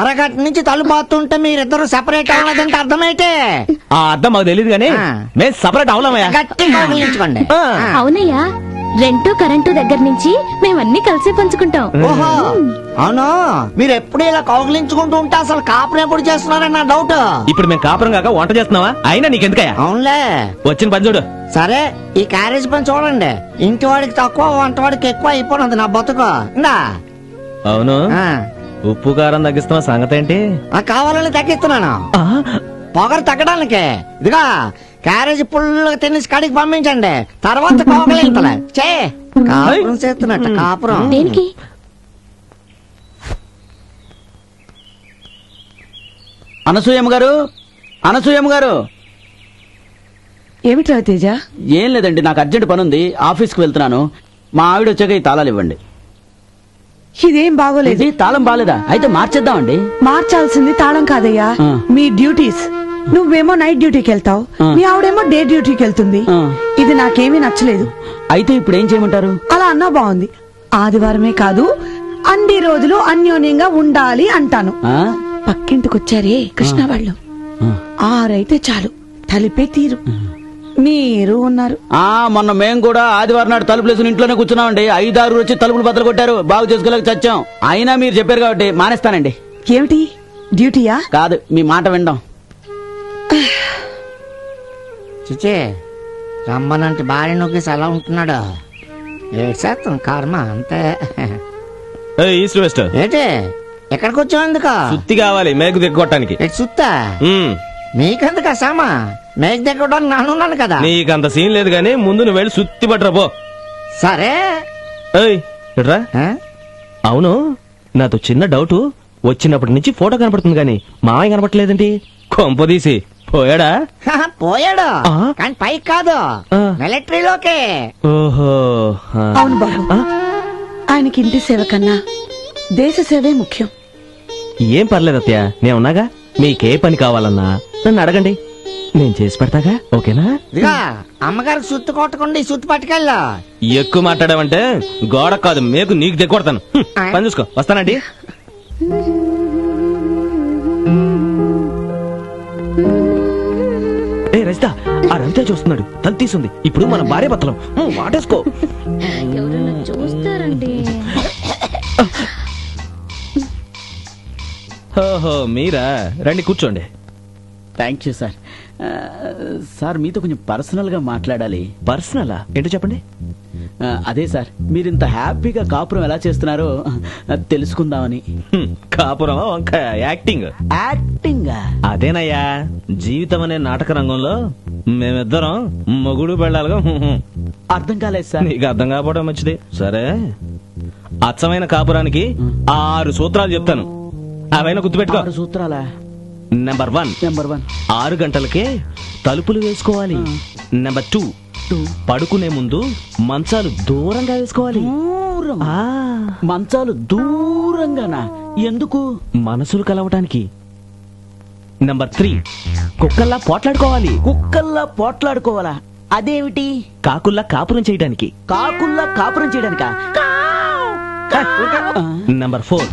అరగంట నుంచి తలుపుతుంటే మీరిద్దరు సెపరేట్ అవ్వలేదంటే అర్థమైతే. ఆ అర్థం మాకు తెలియదు కానీ మేము సెపరేట్ అవలేమయ్యా. గట్టి కౌగిలించుకోండి. అవునయ్యా, రెంటు కరెంటు దగ్గర నుంచి మేమన్నీ కలిసి పంచుకుంటాం. ఓహో అవును, మీరు ఎప్పుడు ఇలా కౌగిలించుకుంటూ ఉంటే అసలు కాపురం ఎప్పుడు చేస్తున్నారని నా డౌట్. ఇప్పుడు మేము కాపురం కాక వంట చేస్తున్నావా? అయినా నీకెందుకయ్యా? అవునులే, వచ్చిన పని చూడు. సరే ఈ క్యారేజ్ పని చూడండి. ఇంటి వాడికి తక్కువ, వంట వాడికి ఎక్కువ అయిపోయినది నా బతుకు. అవును, ఉప్పు కారం తగ్గిస్తున్నా సంగతి ఏంటి? కావాలని తగ్గిస్తున్నాను, పొగరు తగ్గడానికి. ఇదిగా క్యారేజ్ పుల్లుగా తినేసి కడికి పంపించండి, తర్వాత కోగలింతలే. కాపురం చేస్తున్నట్టు కాపురం. అనసూయమ్మ గారు, అనసూయమ్మ గారు. ఏమిట్రా తేజ? ఏం లేదండి, నాకు అర్జెంట్ పని ఉంది, ఆఫీస్కి వెళ్తున్నాను. మా ఆవిడ వచ్చాక ఈ తాళాలు ఇవ్వండి. ఇదేం బాగోలేదు. తాళం బాలేదా? అయితే మార్చేద్దామండి. మార్చాల్సింది తాళం కాదయ్యా, మీ డ్యూటీస్. నువ్వేమో నైట్ డ్యూటీకి వెళ్తావు, మీ ఆవిడేమో డే డ్యూటీకి వెళ్తుంది. ఇది నాకేమీ నచ్చలేదు. అయితే ఇప్పుడు ఏం చేయమంటారు? అలా అన్నా బాగుంది. ఆదివారమే కాదు, అన్ని రోజులు అన్యోన్యంగా ఉండాలి అంటాను. పక్కింటికొచ్చారే కృష్ణ వాళ్ళు, 6 అయితే చాలు, తలిపే తీరు. మీరు ఉన్నారు. మొన్న మేము కూడా ఆదివారం నాడు తలుపులేసుకుని ఇంట్లోనే కూర్చున్నామండి. 5-6 వచ్చి తలుపులు బద్దలు కొట్టారు, బాగు చేసుకోలేక చచ్చాం. అయినా మీరు చెప్పారు కాబట్టి మానేస్తానండి. ఏమిటి డ్యూటీయా? కాదు, మీ మాట వినడం. చిచే రమ్మనంటే భార్య నొక్కేసి అలా ఉంటున్నాడు. ఏడ్చేస్తాం కర్మ అంతే. ఈస్ట్ వెస్ట్ ఏంటి ఎక్కడికి వచ్చావు? ఎందుకు సుత్తి కావాలి మేకు దిగ్గొట్టడానికి. సుత్తా? మీకెందుకు సామా? మేకు దిగ్గొట్టడానికి నానున్నాను కదా. నీకంత సీన్ లేదు గానీ ముందు నువ్వు వెళ్ళి సుత్తి పట్టరా పో. సరే. అవును, నాతో చిన్న డౌట్. వచ్చినప్పటి నుంచి ఫోటో కనపడుతుంది గానీ మామయ్య కనపడలేదేంటి? కొంపదీసి పోయాడా? పోయాడు, కానీ పైకి కాదు, మిలిటరీలోకే. ఓహో అవును బాబు, ఆయనకి ఇంటి సేవ కన్నా దేశ సేవే ముఖ్యం. ఏం పర్లేదు అత్తయ్య, నేనున్నాగా. మీకే పని కావాలన్నా నన్ను అడగండి, నేను చేసి పెడతాగా. ఓకేనా? ఇదిగా అమ్మగారికి సుత్తు కొట్టకుండా ఈ సుత్తు పట్టుకెళ్ళా. ఎక్కువ మాట్లాడావంటే గోడ కాదు మేకు నీకు దిగొడతాను. పని చూసుకో, వస్తానండి. రవితేజ చూస్తున్నాడు, తల తీసుంది. ఇప్పుడు మనం భార్య భర్తలం. వాటేసుకో. ఎవరన్నా చూస్తారండి. ఓహో మీరా, రండి కూర్చోండి. Thank you sir. సార్ మీతో కొంచెం పర్సనల్ గా మాట్లాడాలి. పర్సనలా? ఏంటో చెప్పండి. అదే సార్, మీరింత హ్యాపీగా కాపురం ఎలా చేస్తున్నారో తెలుసుకుందామని. కాపురమా వంకాయ? యాక్టింగ్. యాక్టింగ్ అదేనయ్యా, జీవితం అనే నాటక రంగంలో మేమిద్దరం మొగుడు పెళ్ళాలిగా. అర్థం కాలేదు సార్. నీకు అర్థం కాకపోవడం మంచిది. సరే, అచ్చమైన కాపురానికి 6 సూత్రాలు చెప్తాను, అవైనా గుర్తుపెట్టుకో. 6 సూత్రాలా? నెంబర్ 1, 6 గంటలకే తలుపులు వేసుకోవాలి. నెంబర్ 2, పడుకునే ముందు మంచాలు దూరంగా వేసుకోవాలి. మంచాలు దూరంగానా? ఎందుకు? మనసులు కలవటానికి. నెంబర్ 3, కుక్కల్లా పోట్లాడుకోవాలి. కుక్కల్లా పోట్లాడుకోవాలా? అదేమిటి? కాకుల్లా కాపురం చేయడానికి. కాకుల్లా కాపురం చేయడానికా? నెంబర్ 4,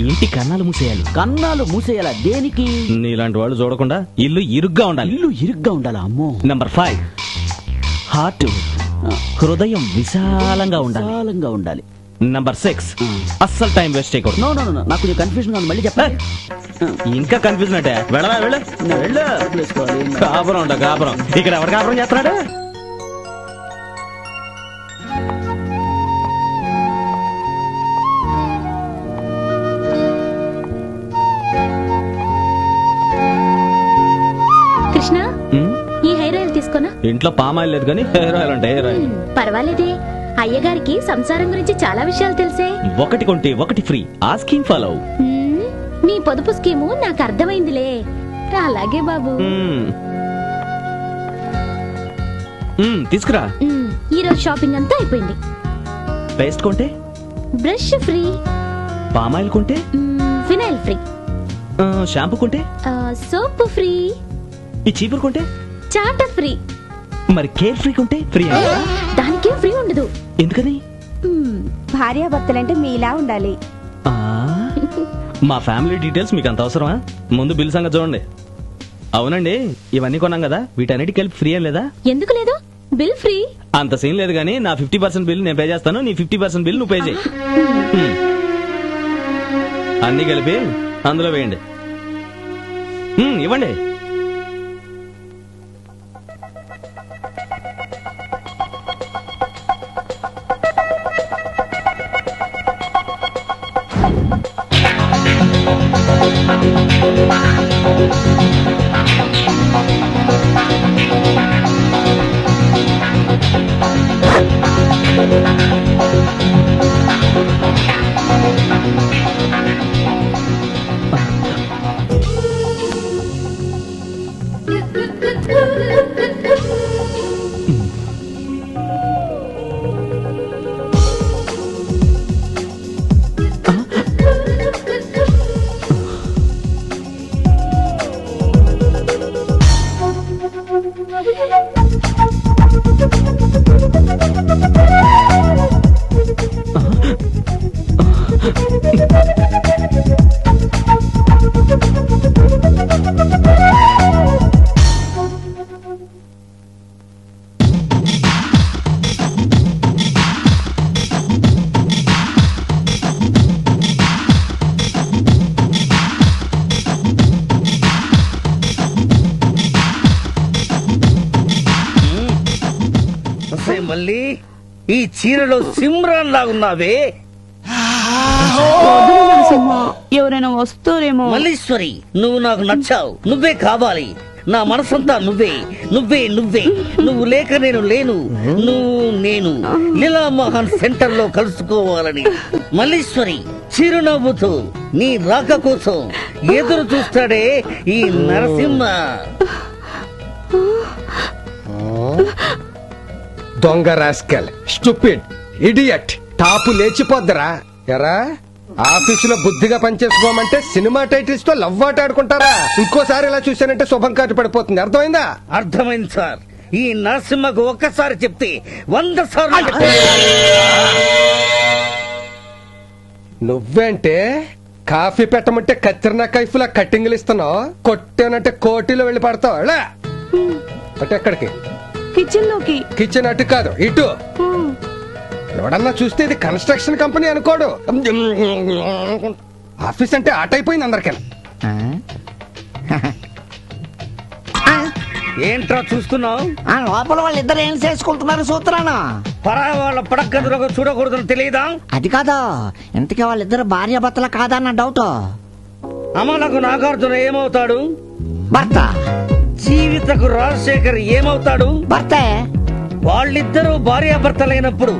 ఇంటి కన్నాలు మూసేయాలి. కన్నాలు మూసేయాలా? దేనికి? నీలాంటి వాళ్ళు చూడకుండా ఇల్లు ఇరుగ్గా ఉండాలి. ఇల్లు ఇరుగ్గా ఉండాలా? అమ్మో. నెంబర్ 5, హార్ట్, హృదయం విశాలంగా ఉండాలి. నెంబర్ 6, అస్సలు టైం వేస్ట్ చేయకూడదు. నో నో నో, నాకు కొంచెం కన్ఫ్యూజన్ ఉంది, మళ్ళీ చెప్పండి. ఇంకా కన్ఫ్యూజన్ అంటే వెళ్ళవా? వెళ్ళు. కాపురం ఉండ కాపురం. ఇక్కడ ఎవరు కాపురం చేస్తున్నాడు? కృష్ణ, ఈ హెయిర్ ఆయిల్ తీసుకోనా? ఇంట్లో పామాయిల్ లేదు కానీ హెయిర్ ఆయిల్ అంటే హెయిర్ ఆయిల్. పర్వాలేదే, అయ్యగారికి సంసారం గురించి చాలా విషయాలు తెలిసే. 1 కొంటే 1 ఫ్రీ. ఆ స్కీమ్ ఫాలో. మీ పొదుపు స్కీము నాకు అర్థమైందిలే. అలాగే బాబు. తీసుకురా. ఈ రోజు షాపింగ్ అంతా అయిపోయింది. పేస్ట్ కొంటే బ్రష్ ఫ్రీ. పామాయిల్ కొంటే ఫినాయిల్ ఫ్రీ. షాంపూ కొంటే సోప్ ఫ్రీ. ఈ చీపురు కొంటే చాట ఫ్రీ. మరి కేర్ ఫ్రీ కొంటే ఫ్రీ. దానికేం ఫ్రీ ఉండదు. ఎందుకని? భార్యాభర్తలంటే మీలా ఉండాలి. మా ఫ్యామిలీ డీటెయిల్స్ మీకు అంత అవసరమా? ముందు బిల్ సంగతి చూడండి. అవునండి, ఇవన్నీ కొన్నాం కదా, వీటన్నిటికి కలిపి ఫ్రీ లేదా? ఎందుకు లేదు? Bill free. అంత సీన్ లేదు కానీ నా 50% బిల్ నేను పే చేస్తాను, నీ 50% బిల్ నువ్వు పే చేయి. అన్ని కలిపి అందులో వేయండి. ఇవ్వండి. మళ్ళీ ఈ చీరలో సిమ్రాన్ లాగున్నావే. ఎవరైనా వస్తారేమో. మల్లీశ్వరి, నువ్వు నాకు నచ్చావు. నువ్వే కావాలి. నా మనసంతా నువ్వే నువ్వే నువ్వే. నువ్వు లేక నేను లేను. నువ్వు నేను లీలామోహన్ సెంటర్ లో కలుసుకోవాలని మల్లీశ్వరి చిరునవ్వుతూ నీ రాక కోసం ఎదురు చూస్తాడే ఈ నరసింహ. దొంగ రాస్కల్, స్టూపిడ్, ఇడియట్. టాపు లేచిపోద్దరా. ఎరా, ఆఫీసులో బుద్ధిగా పనిచేసుకోమంటే సినిమా టైటిల్స్ తో లవ్ ఆట ఆడుకుంటారా? ఇంకోసారి ఇలా చూశానంటే శుభం కాటు పడిపోతుంది. అర్థమైందా? అర్థమైంది సార్. ఈ నరసింహకు ఒక్కసారి చెప్తే 100 సార్లు నువ్వేంటే కాఫీ పెట్టమంటే కత్తిరిన కైఫ్లా కట్టింగ్లు ఇస్తున్నావు. కొట్టానంటే కోటిలో వెళ్ళి పడతావు. అంటే ఎక్కడికి? కిచెన్ లోకి. కిచెన్ అటు కాదు, ఇటు. ఎవడన్నా చూస్తే ఇది కన్స్ట్రక్షన్ కంపెనీ అనుకోడు. ఆఫీస్ అంటే ఆట అయిపోయింది అందరికీ. ఏంట్రా చూస్తున్నావు? లోపల వాళ్ళిద్దరు ఏం చేసుకుంటున్నారు సూత్రానా? పరాయి వాళ్ళ పడక్కదురుగా చూడకూడదని తెలియదా? అది కాదా, ఇంతకీ వాళ్ళిద్దరు భార్య భర్తల కాదన్న డౌట్. అమలకు నాగార్జున ఏమవుతాడు? భర్త. జీవితకు రాజశేఖర్ ఏమవుతాడు? భర్తే. వాళ్ళిద్దరూ భార్యాభర్తలైనప్పుడు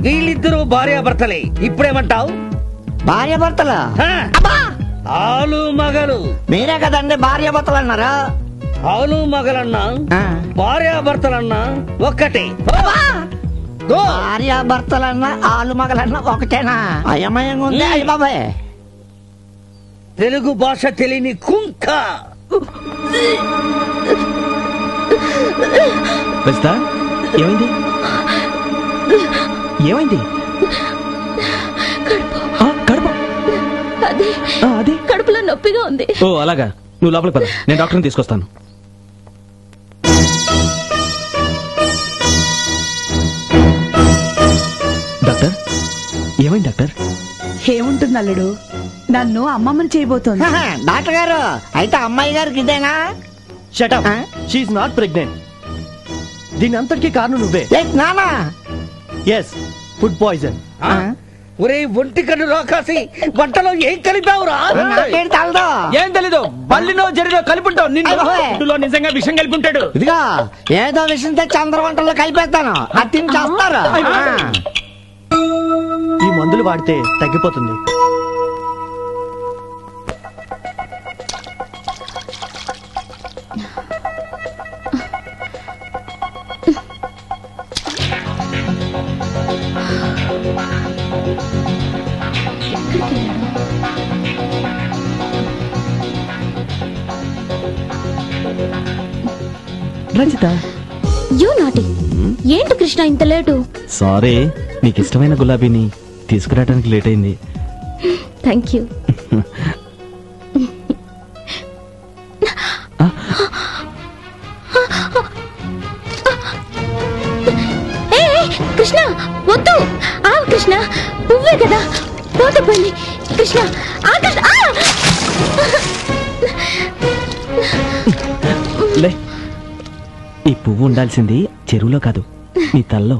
వీళ్ళిద్దరూ భార్యాభర్తలే. ఇప్పుడేమంటావు? భార్యాభర్తలు ఆలు మగలు. మీరే కదండి భార్యాభర్తలు అన్నారా? ఆలు మగలన్నా భార్యాభర్తలన్నా ఒక్కటే. భార్యాభర్తలన్నా ఆలు మగలన్నా ఒకటేనా? అయమయంగా ఉంది. అయ్య బాబాయ్, తెలుగు భాష తెలియని కుంక. ఏమైంది? ఏమైంది? కడుపు. అదే కడుపులో నొప్పిగా ఉంది. ఓ అలాగా, నువ్వు లోపలికి పద, నేను డాక్టర్ని తీసుకొస్తాను. డాక్టర్, ఏమైంది డాక్టర్? ఏముంటుంది అల్లుడు, నన్ను అమ్మమ్మని చేయబోతోంది. డాక్టర్ గారు, అయితే అమ్మాయి గారికి ఇదేనా? Shut up, she's not pregnant. దీని అంతటికీ కారణం నువ్వే. నానా? Yes, food poison. ఒరే ఒంటి కన్ను రాకాసి, వంటలో ఏం కలిపావురా? ఏం తెలీదు, బల్లినో జరిగిన కలిపుంటావు. నిన్ను నిజంగా విషయం కలిపుంటాడు. ఇదిగా ఏదో విషయం తెచ్చి అందరి వంటల్లో కలిపేస్తాను, అది తిని చేస్తారు. ఈ మందులు వాడితే తగ్గిపోతుంది. Rajitha, you naughty. ఏంటి కృష్ణ ఇంత లేటు? సారీ, నీకు ఇష్టమైన గులాబీని తీసుకురావడానికి లేట్ అయింది. Thank you. కృష్ణ వద్దు. కృష్ణ పువ్వే కదా, పోతే పోయింది. కృష్ణ కృష్ణ. లే, ఈ పువ్వు ఉండాల్సింది చెరువులో కాదు, నీ తల్లో.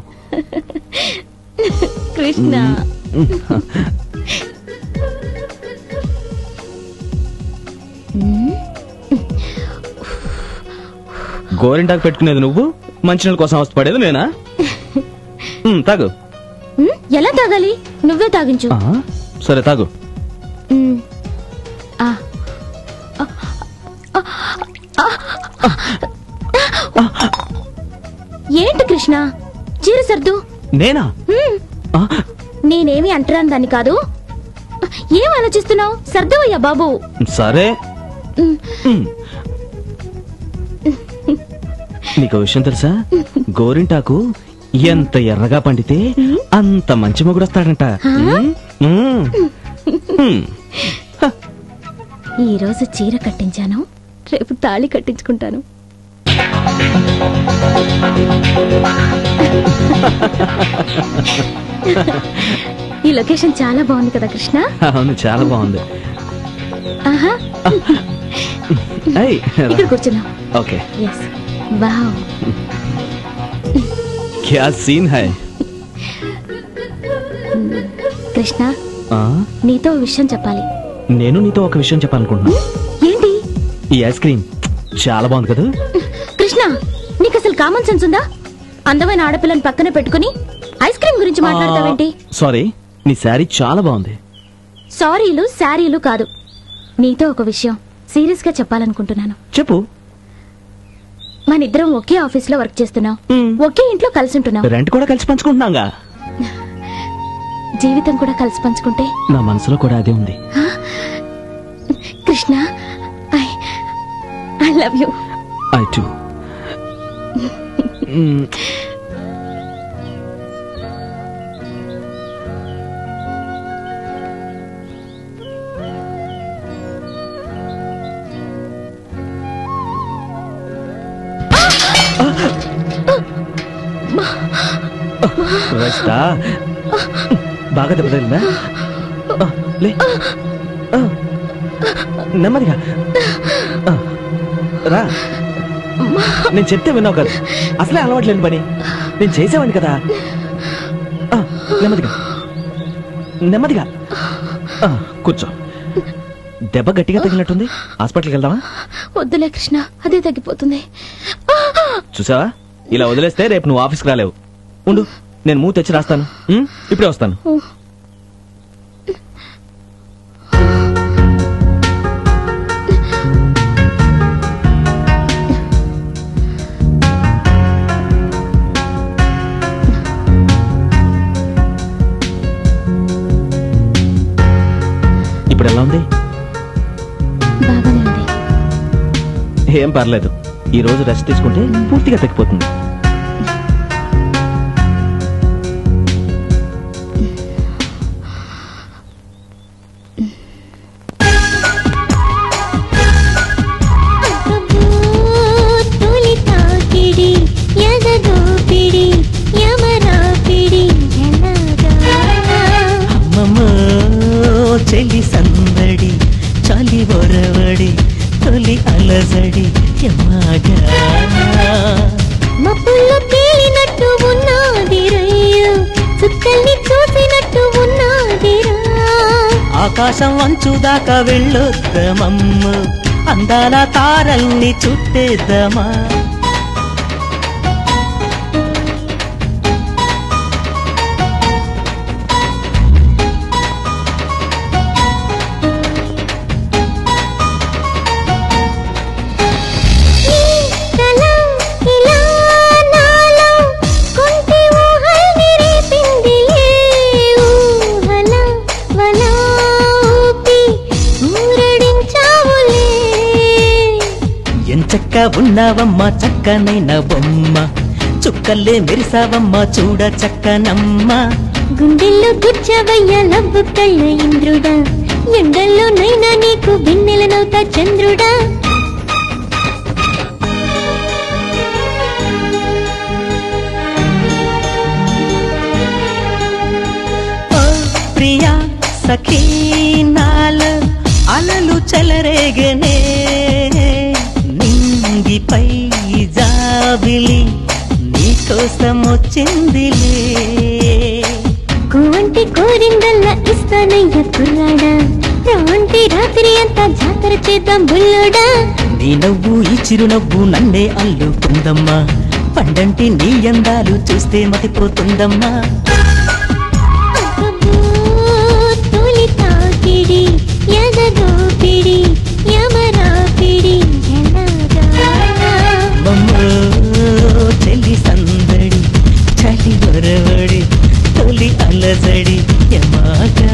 కృష్ణ, గోరింటాకు పెట్టుకునేది నువ్వు, మంచినీళ్ళ కోసం అవస్థపడేది నేనా? తాగు. ఎలా తాగాలి? నువ్వే తాగించు. సరే తాగు. ఏంటి కృష్ణ, చీర సర్దు. నేనా? నేనేమి అంటరాను దాన్ని కాదు. ఏం ఆలోచిస్తున్నావు? సర్దువయ్యా బాబు. సరే. నీకు విషయం తెలుసా? గోరింటాకు ఎంత ఎర్రగా పండితే అంత మంచి మొగుడు వస్తాడంట. ఈ రోజు చీర కట్టించాను, రేపు తాళి కట్టించుకుంటాను. ఈ లొకేషన్ చాలా బాగుంది కదా కృష్ణ? అవును, చాలా బాగుంది. ఇక్కడ కూర్చున్నాం. ఓకే. yes. వావ్, క్యా సీన్ హై. కృష్ణ, నీతో విషయం చెప్పాలి. నేను నీతో ఒక విషయం చెప్పాలనుకుంటున్నా. ఏంటి? ఈ ఐస్ క్రీమ్ చాలా బాగుంది కదా. కృష్ణ, నీకు అసలు కామన్ సెన్స్ ఉందా? అందమైన ఆడపిల్లని పక్కన పెట్టుకుని ఐస్ క్రీమ్ గురించి మాట్లాడతావేంటి? సారీ, నీ శారీ చాలా బాగుంది. సారీలు శారీలు కాదు, నీతో ఒక విషయం సీరియస్ గా చెప్పాలనుకుంటున్నాను. చెప్పు. మనిద్దరం ఒకే ఆఫీస్ లో వర్క్ చేస్తున్నాం, ఒకే ఇంట్లో కలిసి ఉంటున్నాం. రెంట్ కూడా కలిసి పంచుకుంటున్నాగా. జీవితం కూడా కలిసి పంచుకుంటే? నా మనసులో కూడా అదే ఉంది. Krishna, I love you. I to. Rajitha బాగా దెబ్బ తగిలిందా? లే నెమ్మదిగా రా. నేను చెప్తే విన్నావు కదా, అసలే అలవాట్లేని పని నేను చేసేవాడిని కదా. నెమ్మదిగా నెమ్మదిగా కూర్చో. దెబ్బ గట్టిగా తగిలినట్టుంది, హాస్పిటల్కి వెళ్దామా? వద్దులే కృష్ణ, అదే తగ్గిపోతుంది. చూసావా, ఇలా వదిలేస్తే రేపు నువ్వు ఆఫీస్కి రాలేవు. ఉండు, నేను మూత తెచ్చి రాస్తాను. ఇప్పుడే వస్తాను. ఇప్పుడు ఎలా ఉంది? బాగానే ఉంది. ఏం పర్లేదు, ఈ రోజు రెస్ట్ తీసుకుంటే పూర్తిగా తగ్గిపోతుంది. చెలి సందడి చలి ఒరవడి తొలి అలజడి యమాగా మబ్బుల్లో తేలినట్టు ఉన్నది రయ్య, చుక్కల్ని చూసినట్టు ఉన్నదిరా. ఆకాశం అంచు దాకా వెళ్ళొద్దమమ్మ, అందాల తారల్ని చుట్టేద్దామా. చక్క ఉన్నావమ్మా చక్కనైన బొమ్మ, చుక్కల్లే మెరిసావమ్మా చూడ చక్కనమ్మ. గుండెల్లో గుచ్చవయ్య లవ్వు కళ్ళ ఇంద్రుడా, ఎండల్లో నైనా నీకు వెన్నెలనవుతా చంద్రుడా. ప్రియా సఖీ నాల అలలు చెలరేగనే, నింగిపై జాబిలి నీకోసం వచ్చిందిలే. కోవంటి కోరిందల్లా ఇస్తానయ్య కుర్రాడా, రాంటి రాత్రి అంతా జాతర చేద్దాం బుల్లోడా. నీ నవ్వు ఈ చిరునవ్వు నన్నే అల్లుకుందమ్మా, పండంటి నీ అందాలు చూస్తే మతిపోతుందమ్మా. తొలి తాకిడి ఎదగోపిడి యమరాపిడి చెల్లి సందడి చలి ఒరవడి తొలి అలజడి యమాగా.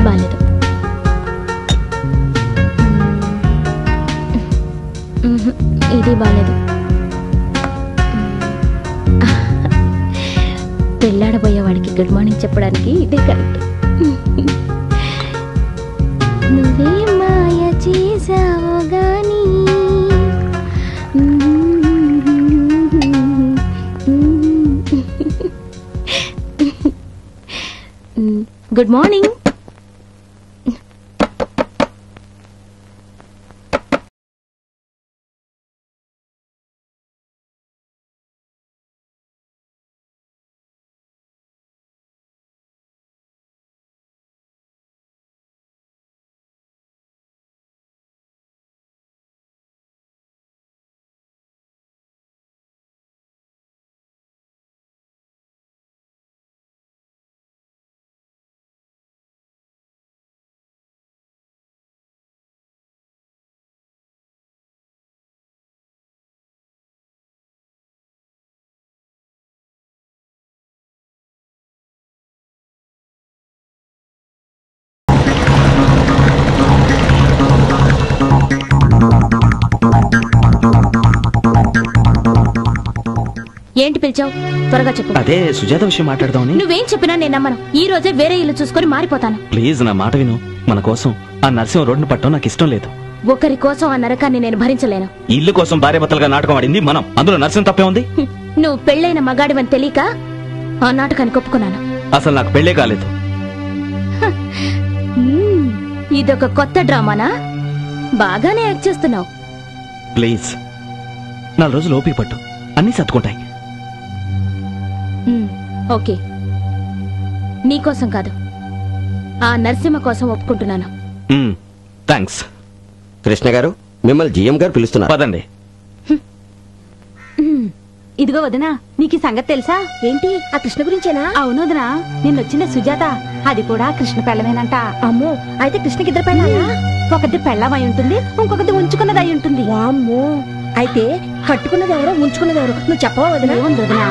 బాలేదు. ఇది బాలేదు. పెళ్ళాడబోయేవాడికి గుడ్ మార్నింగ్ చెప్పడానికి ఇదే కరెక్ట్. నువ్వే మాయ చేసావో గాని గుడ్ మార్నింగ్. ఏంటి పిలిచావు? త్వరగా చెప్పు. అదే సుజాత విషయం మాట్లాడదామని. నువ్వేం చెప్పినా నేను నమ్మను. ఈ రోజే వేరే ఇల్లు చూసుకొని మారిపోతాను. ప్లీజ్ నా మాట విను. మన కోసం ఆ నరసింహ రోడ్డును పట్టడం నాకు ఇష్టం లేదు. ఒకరి కోసం ఆ నరకాన్ని నేను భరించలేను. ఇల్లు కోసం భార్యాభర్తలుగా నాటకం ఆడింది మనం. అందులో నరసింహ తప్పే ఉంది. నువ్వు పెళ్ళైన మగాడివని తెలియక ఆ నాటకానికి ఒప్పుకున్నాను. అసలు నాకు పెళ్లే కాలేదు. ఇదొక కొత్త డ్రామానా? బాగానే యాక్ట్ చేస్తున్నావు. ప్లీజ్ 4 రోజులు ఓపిక పట్టు, అన్నీ సర్దుకుంటాయి. ఓకే, నీకోసం కాదు, ఆ నరసింహ కోసం ఒప్పుకుంటున్నాను. థ్యాంక్స్. కృష్ణ గారు, మిమ్మల్ని జిఎం గారు పిలుస్తున్నారు. పదండి. ఇదిగో వదినా, నీకు ఈ సంగతి తెలుసా? ఏంటి, ఆ కృష్ణ గురించేనా? అవును వదినా, నిన్నొచ్చిన సుజాత అది కూడా కృష్ణ పెళ్ళమేనంట. అమ్మో, అయితే కృష్ణకి 2 పెళ్ళాలా? ఒకటి పెళ్ళమై ఉంటుంది, ఇంకొకటి ఉంచుకున్నది అయి ఉంటుంది. అమ్మో, అయితే కట్టుకున్నది ఎవరో ఉంచుకున్నది ఎవరో నువ్వు చెప్పవా వదినా? వదినా,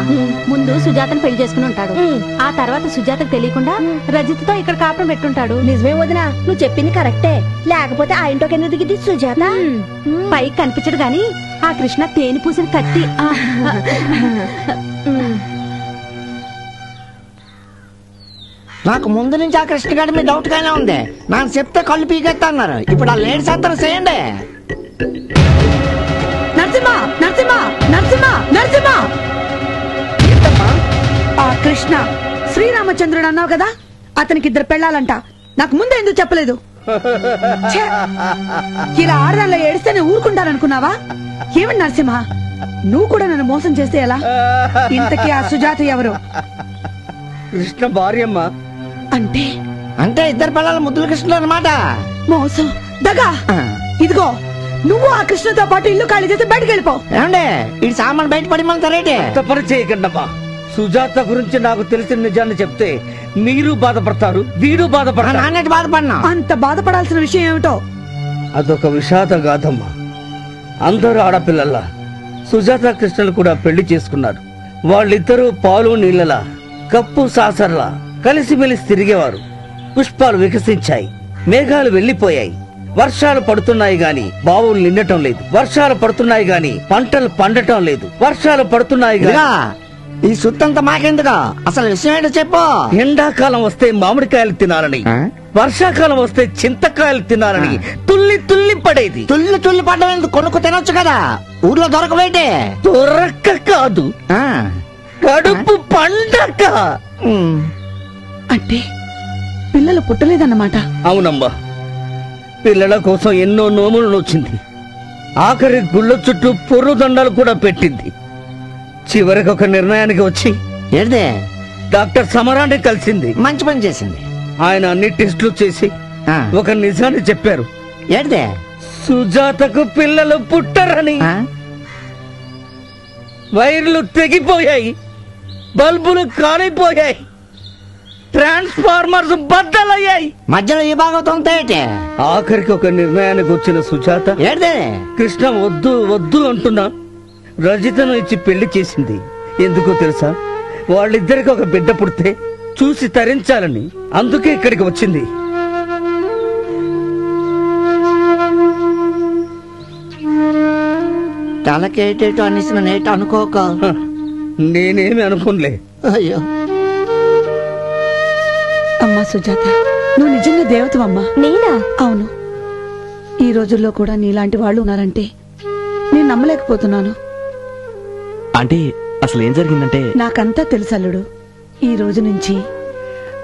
ముందు సుజాతను పెళ్లి చేసుకుని ఉంటాడు. ఆ తర్వాత సుజాతకు తెలియకుండా రజిత్తో ఇక్కడ కాపురం పెట్టుంటాడు. నిజమే వదినా, నువ్వు చెప్పింది కరెక్టే. లేకపోతే ఆ ఇంట్లోకి ఎందుకు దిగింది సుజాత? పైకి కనిపించడు గాని ఆ కృష్ణ తేనె పూసిన కత్తి. నాకు ముందు నుంచి ఆ కృష్ణ గారి మీద డౌట్ గానే ఉంది. నాకు చెప్తే కళ్ళు పీకెత్తా అన్నారు. ఇప్పుడు ఆ లేడీస్ అందరూ చేయండి. నరసింహ, నరసింహ, నరసింహ, నరసింహ! ఏంటమ్మా? ఆ కృష్ణ శ్రీరామచంద్రుడు అన్నావు కదా, అతనికి 2 పెళ్ళాలంట. నాకు ముందే ఎందుకు చెప్పలేదు? ఛే! ఇలా ఆడదానిలో ఏడిస్తే నేను ఊరుకుంటాననుకున్నావా? ఏమని నరసింహ, నువ్వు కూడా నన్ను మోసం చేస్తే ఎలా? ఇంతకీ ఆ సుజాత ఎవరు? కృష్ణ భార్యమ్మ. అంటే అంటే 2 పిల్లల ముద్దుల కృష్ణుడు అన్నమాట. మోసం, దగా. ఇదిగో, నువ్వు ఆ కృష్ణతో పాటు ఇల్లు ఖాళీ చేసి బయటకు వెళ్ళిపో. ఏమండే, ఈ సామాన్ బయట పడిమంటారేంటి? తప్పని చేయకండమ్మా. సుజాత గురించి నాకు తెలిసిన నిజాన్ని చెప్తే మీరు బాధపడతారు, వీరు బాధపడతారు. బాధపడినా అంత బాధపడాల్సిన విషయం ఏమిటో? అదొక విషాద గాథమ్మా. అందరూ ఆడపిల్లల్లా సుజాత కృష్ణలు కూడా పెళ్లి చేసుకున్నారు. వాళ్ళిద్దరూ పాలు నీళ్ళలా, కప్పు సాసర్లా కలిసిమెలిసి తిరిగేవారు. పుష్పాలు వికసించాయి, మేఘాలు వెళ్లిపోయాయి. వర్షాలు పడుతున్నాయి గాని బావులు నిండటం లేదు. వర్షాలు పడుతున్నాయి గాని పంటలు పండటం లేదు. వర్షాలు పడుతున్నాయి గాని ఈ సుత్తంతా మాకెందుగా? అసలు విషయం ఏంటో చెప్పు. ఎండాకాలం వస్తే మామిడికాయలు తినాలని, వర్షాకాలం వస్తే చింతకాయలు తినాలని తుల్లి తుల్లి పడేది. తుల్లి తుల్లి పడ్డ కొనుక్కు తినొచ్చు కదా, ఊర్లో దొరకబెట్టే. దొరక్క కాదు, కడుపు పండక. అంటే పిల్లలు పుట్టలేదన్నమాట? అవునమ్మా, పిల్లల కోసం ఎన్నో నోములు నొచ్చింది. ఆఖరి గుళ్ళ చుట్టూ పొర్రు దండాలు కూడా పెట్టింది. చివరికి ఒక నిర్ణయానికి వచ్చి ఏంటే డాక్టర్ సమరాన్ని కలిసింది. మంచి పని చేసింది. ఆయన అన్ని టెస్టులు చేసి ఒక నిజాన్ని చెప్పారు. ఏంటే? సుజాతకు పిల్లలు పుట్టరని. వైర్లు తెగిపోయాయి, బల్బులు కాలిపోయాయి, ట్రాన్స్ఫార్మర్స్ బద్దలయ్యాయి. మధ్యలో ఈ భాగవతం ఏంటి? ఆఖరికి ఒక నిర్ణయానికి వచ్చిన సుజాత ఏంటే? కృష్ణ వద్దు వద్దు అంటున్నా రజితను ఇచ్చి పెళ్లి చేసింది. ఎందుకో తెలుసా? వాళ్ళిద్దరికి ఒక బిడ్డ పుడితే చూసి తరించాలని. అందుకే ఇక్కడికి వచ్చింది. తలకేటేటో అనేసిన నేట అనుకోక. నేనేమి అనుకోలే. అయ్యో అమ్మా సుజాత, నువ్వు నిజంగా దేవతవమ్మా. నేనా? అవును. ఈ రోజుల్లో కూడా నీలాంటి వాళ్ళు ఉన్నారంటే నేను నమ్మలేకపోతున్నాను. అంటే అసలు ఏం జరిగిందంటే, నాకంతా తెలుసు అల్లుడు. ఈ రోజు నుంచి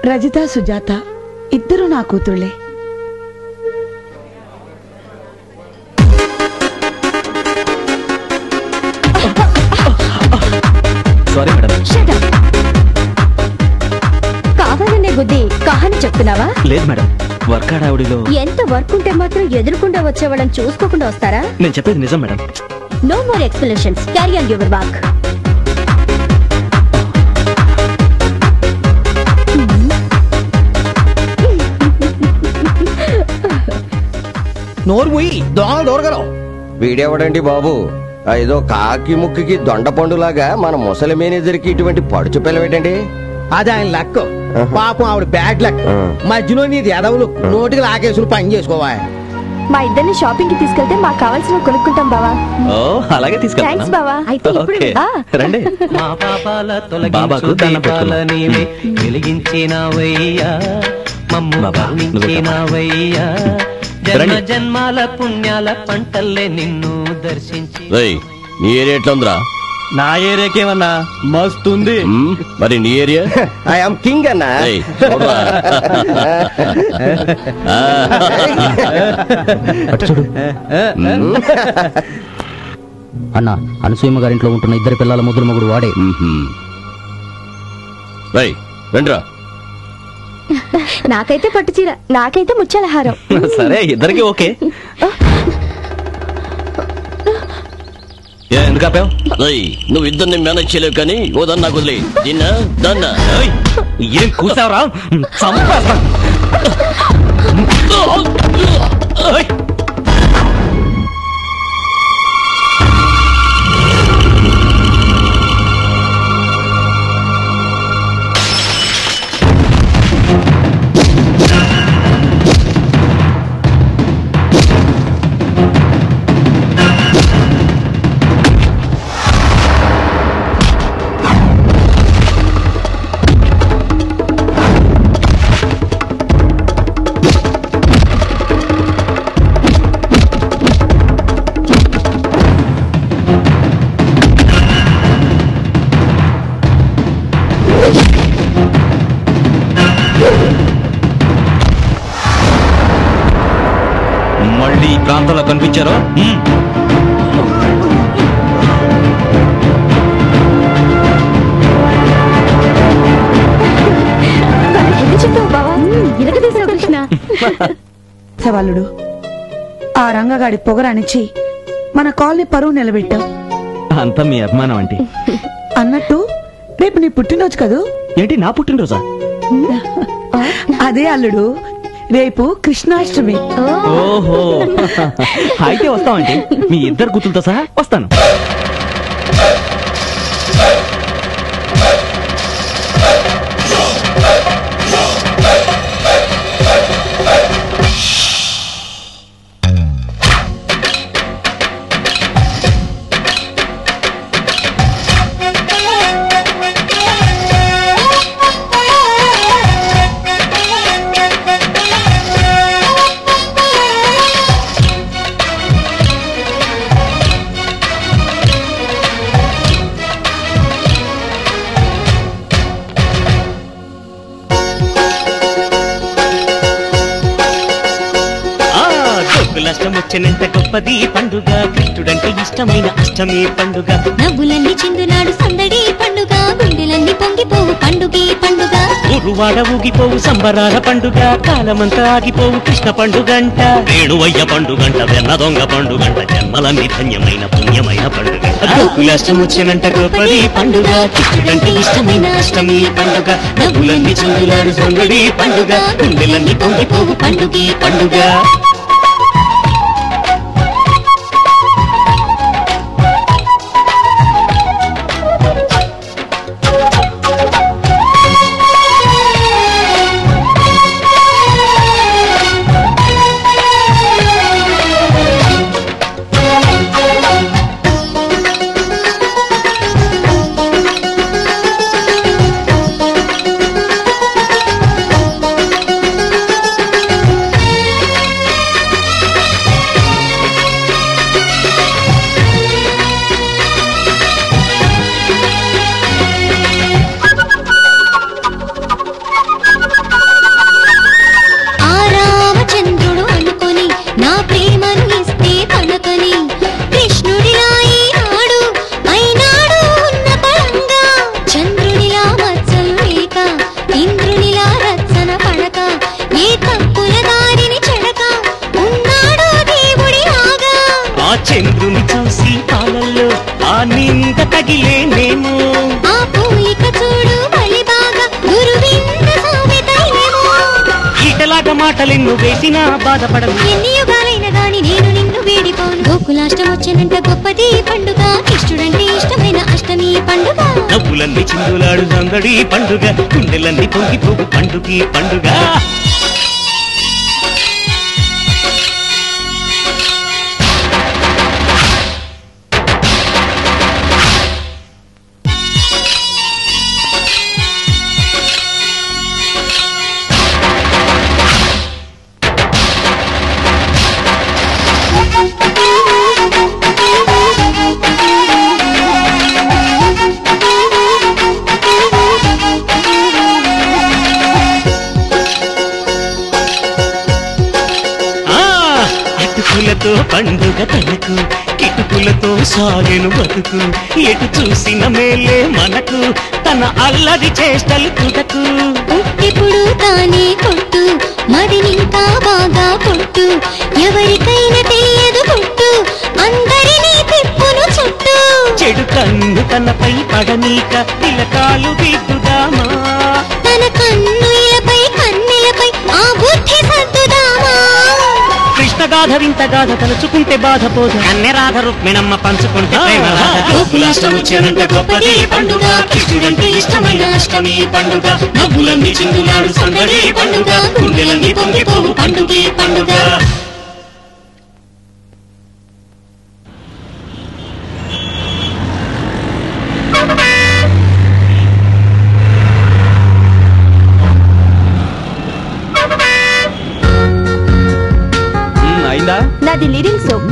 రజిత, సుజాత ఇద్దరు నా కూతుళ్లే. Sorry madam. కావాలనే బుద్ధి కహాని చెప్తున్నావా? లేదు మేడం, వర్క్ ఆడావిడిలో ఎంత వర్క్ ఉంటే మాత్రం ఎదురుకుండా వచ్చేవాళ్ళని చూసుకోకుండా వస్తారా? నేను చెప్పేది నిజం madam. No more explanations, carry on your work. నోరు ముయ్యి, దోమలు దూరగలవు. వీడెవడండి బాబు? ఏదో కాకి ముక్కుకి దొండ పండులాగా మన ముసలి మేనేజర్కి ఇటువంటి పడుచు పిల్లవేటండి? అది ఆయన లక్. పాపం ఆవిడ బ్యాడ్ లక్. మధ్యలో నీ ఎదవులు నోటికి లాకేసులు పని చేసుకోవా. మా ఇద్దరిని షాపింగ్ కి తీసుకెళ్తే మాకు కావాల్సిన కొనుక్కుంటాం బావా. ఓ అలాగే తీసుకెళ్తాను. థ్యాంక్స్ బావా. అయితే ఇప్పుడు రండి. మా పాపాల బాబాకు దండం పెట్టుకుందాం. నీవే వెలిగించినవయ్యా మమ్ము కరుణించినవయ్యా జన్మ జన్మాల పుణ్యాల పంటల్లే నిన్ను దర్శించి. నీ ఏరియా ఎట్లా ఉందిరా? నా ఏరియాకేమన్నా మస్తుంది. మరి నీ ఏరియా? ఐఎమ్ కింగ్ అన్నా. అన్నా అనసూయమ్మ గారింట్లో ఉంటున్న ఇద్దరు పిల్లల ముద్దుల మొగుడు వాడే. రండిరా. నాకైతే పట్టు చీర, నాకైతే ముత్యాల హారం. సరే ఇద్దరికి ఓకే. ఎందుకు ఆపావు? నువ్వు ఇద్దరిని మేనేజ్ చేయలేవు కానీ ఓదన్నా కుదిలే నిన్న దన్న ఏం కూసావరా? చంపేస్తా. మళ్ళీ ఈ ప్రాంతంలో కనిపించారో సవాలుడు ఆ రంగగాడి పొగరనిచ్చి మన కాలనీ పరువు నిలబెట్టావు. అంతా మీ అభిమానం అంటే. అన్నట్టు రేపు నీ పుట్టినరోజు కదూ? ఏంటి నా పుట్టినరోజా? అదే అల్లుడు, రేపు కృష్ణాష్టమి. ఓహో అయితే వస్తామంటే మీ ఇద్దరు కూతులతో సహా వస్తాను. గోకులాష్టమొచ్చినంత గొప్పది పండుగ, కృష్ణుడంటే ఇష్టమైన అష్టమి పండుగ. నవ్వులన్నీ చిందునాడు సందడి పండుగ, గుండెలన్నీ పొంగిపోవు పండుగే పండుగ. ఊరువాడ ఊగిపోవు సంబరాల పండుగ, కాలమంతా ఆగిపోవు కృష్ణ పండుగంట. వేణువయ్య పండుగంట, వెన్న దొంగ పండుగంట, జన్మలన్నీ ధన్యమైన పుణ్యమైన పండుగ. గోకులాష్టమొచ్చినంత గొప్పది పండుగ, కృష్ణుడంటే ఇష్టమైన అష్టమి పండుగ. నవ్వులన్నీ చిందునాడు సందడి పండుగ, గుండెలన్నీ పొంగిపోవు పండుగే పండుగ. చంద్రుని చూసి పాలల్లో ఆ నింద తగిలేనేమో, ఆ పూలిక చూడు బలి బాగా గురువింద సామెతయేమో. ఈటలాట మాటలెన్ను వేసినా బాధపడను, ఎన్ని యుగాలైన గాని నేను నిన్ను వేడిపోను. గోకులాష్టమొచ్చినంత గొప్పది పండుగ, కృష్ణుడంటే ఇష్టమైన అష్టమి పండుగ. నవ్వులన్నీ చిందులాడు సందడి పండుగ, గుండెలన్నీ పొంగిపోగు పండుగ పండుగ. కిటుకులతో పండుగ తనకు కిటుకులతో సాగెను బతుకు ఎటు చూసిన మేలే మనకు తన అల్లరి చేష్టలు తుటకు ఇప్పుడు తానే కొట్టు మదినింకా బాగా కొట్టు ఎవరికైనా తెలియదు కొట్టు అందరినీ తిప్పును చుట్టూ చెడు కన్ను తనపై పడనీక తిలకాలు దిద్దుదామా తన కన్నులపై కన్నెలపై ఆ బుద్ధి సర్దుదామా కృష్ణగాథ వింతగాథ తలుచుకుంటే బాధపోదు కన్నెరాధ రుక్మిణమ్మ పంచుకుంటే గోకులాష్టమొచ్చానంటే గొప్పది పండుగ కృష్ణుడంటే ఇష్టమైన అష్టమి పండుగ నవ్వులన్నీ చిందులాడు సందడి పండుగ గుండెలన్నీ పొంగిపోవు పండుగే పండుగ నాది లిరిల్ సోప్,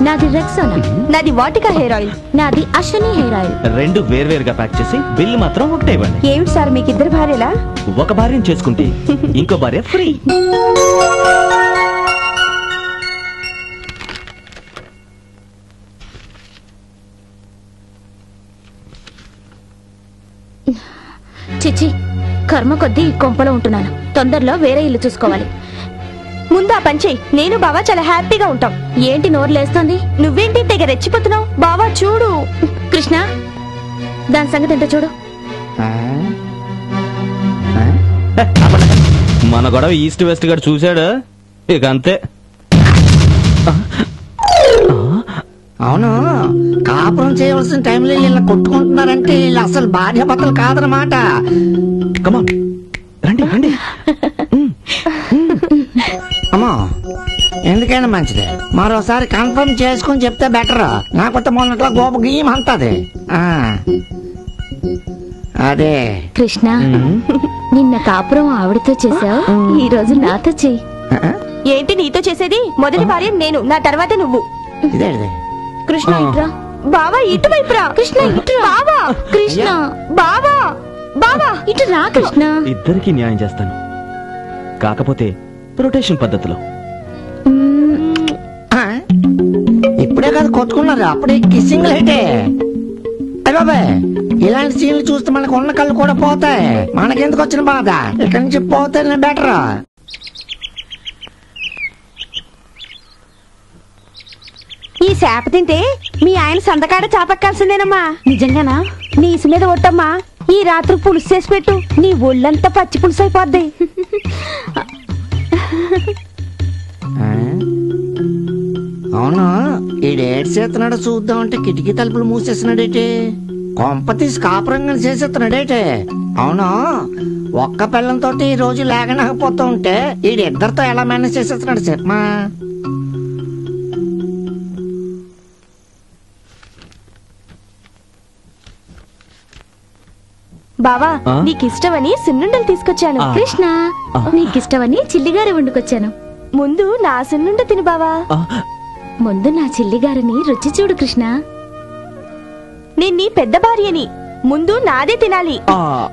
నాది రెక్సానా, నాది వాటికా హెయిర్ ఆయిల్, నాది అశ్విని హెయిర్ ఆయిల్. రెండు వేర్వేరుగా ప్యాక్ చేసి బిల్లు మాత్రం ఒకటే ఇవ్వండి. ఏమిటి సార్ మీకు ఇద్దరు భార్యలా? ఒక భార్యను చేసుకుంటే ఇంకో భార్య ఫ్రీ. చిచి, కర్మ కొద్దీ ఈ కొంపలో ఉంటున్నాను. తొందరలో వేరే ఇల్లు చూసుకోవాలి. ముందు ఆ పని చెయ్యి, నేను బావా చాలా హ్యాపీగా ఉంటాం. ఏంటి నోరు లేస్తోంది? నువ్వేంటి తెగ రెచ్చిపోతున్నావు? బావా చూడు. కృష్ణ, దాని సంగతి ఏంటో చూడు. మన గొడవ ఈస్ట్ వెస్ట్ గారు చూశాడు, ఇక అంతే. అవును, కాపురం చేయవలసిన టైంలో ఇలా కొట్టుకుంటున్నారంటే వీళ్ళు అసలు భార్యాభర్తలు కాదనమాట. రండి రండి. అమ్మా, ఎందుకైనా మంచిది మరోసారి కన్ఫర్మ్ చేసుకుని చెప్తే బెటర్. నాకొత్త మొన్నట్లో గోప గీయం అంటది. అదే కృష్ణ, నిన్న కాపురం ఆవిడతో చేసావు, ఈ రోజు నాతో చెయ్యి. ఏంటి నీతో చేసేది? మొదటి భార్య నేను, నా తర్వాత నువ్వు. ఇదేంటి? కృష్ణ ఇట్రా. బావా ఇటువైపు రా. కృష్ణ ఇటు రా. బావా, కృష్ణ, బావా, బావా ఇటు రా. కృష్ణ, ఇద్దరికి న్యాయం చేస్తాను, కాకపోతే రొటేషన్ పద్ధతిలో. ఇప్పుడే కదా కొట్టుకున్నారు, అప్పుడే కిస్సింగ్ అయితే. అయ్య బాబాయ్, ఇలాంటి సీన్లు చూస్తే మనకు ఉన్న కళ్ళు కూడా పోతాయి. మనకెందుకు వచ్చిన బాధ? ఇక్కడి నుంచి పోతే బెటర్. ఈ చేప తింటే మీ ఆయన సందకాడ చాపక్కాల్సిందేనమ్మా. నిజంగానా? నీ ఇసు మీద ఒట్టమ్మా. ఈ రాత్రి పులుసు చేసి పెట్టు, నీ ఒళ్ళంతా పచ్చి పులుసు అయిపోద్ది. అవును, ఈ డేట్ చేస్తున్నాడు చూద్దామంటే కిటికీ తలుపులు మూసేస్తున్నాడేటి? కొంప తీసి కాపురంగా చేసేస్తున్నాడేటి? అవును, ఒక్క పిల్లంతో ఈ రోజు లేకనకపోతూ ఉంటే ఈడిద్దరితో ఎలా మేనేజ్ చేసేస్తున్నాడు చెప్పమా? బావా, నీకిష్టమని సున్నుండలు తీసుకొచ్చాను. కృష్ణ, నీకిష్టమని చిల్లిగారి వండుకొచ్చాను. ముందు నా సున్నుండ తిను బావా. ముందు నా చిల్లిగారిని రుచి చూడు కృష్ణ. నేను నీ పెద్ద భార్యని, ముందు నాదే తినాలి.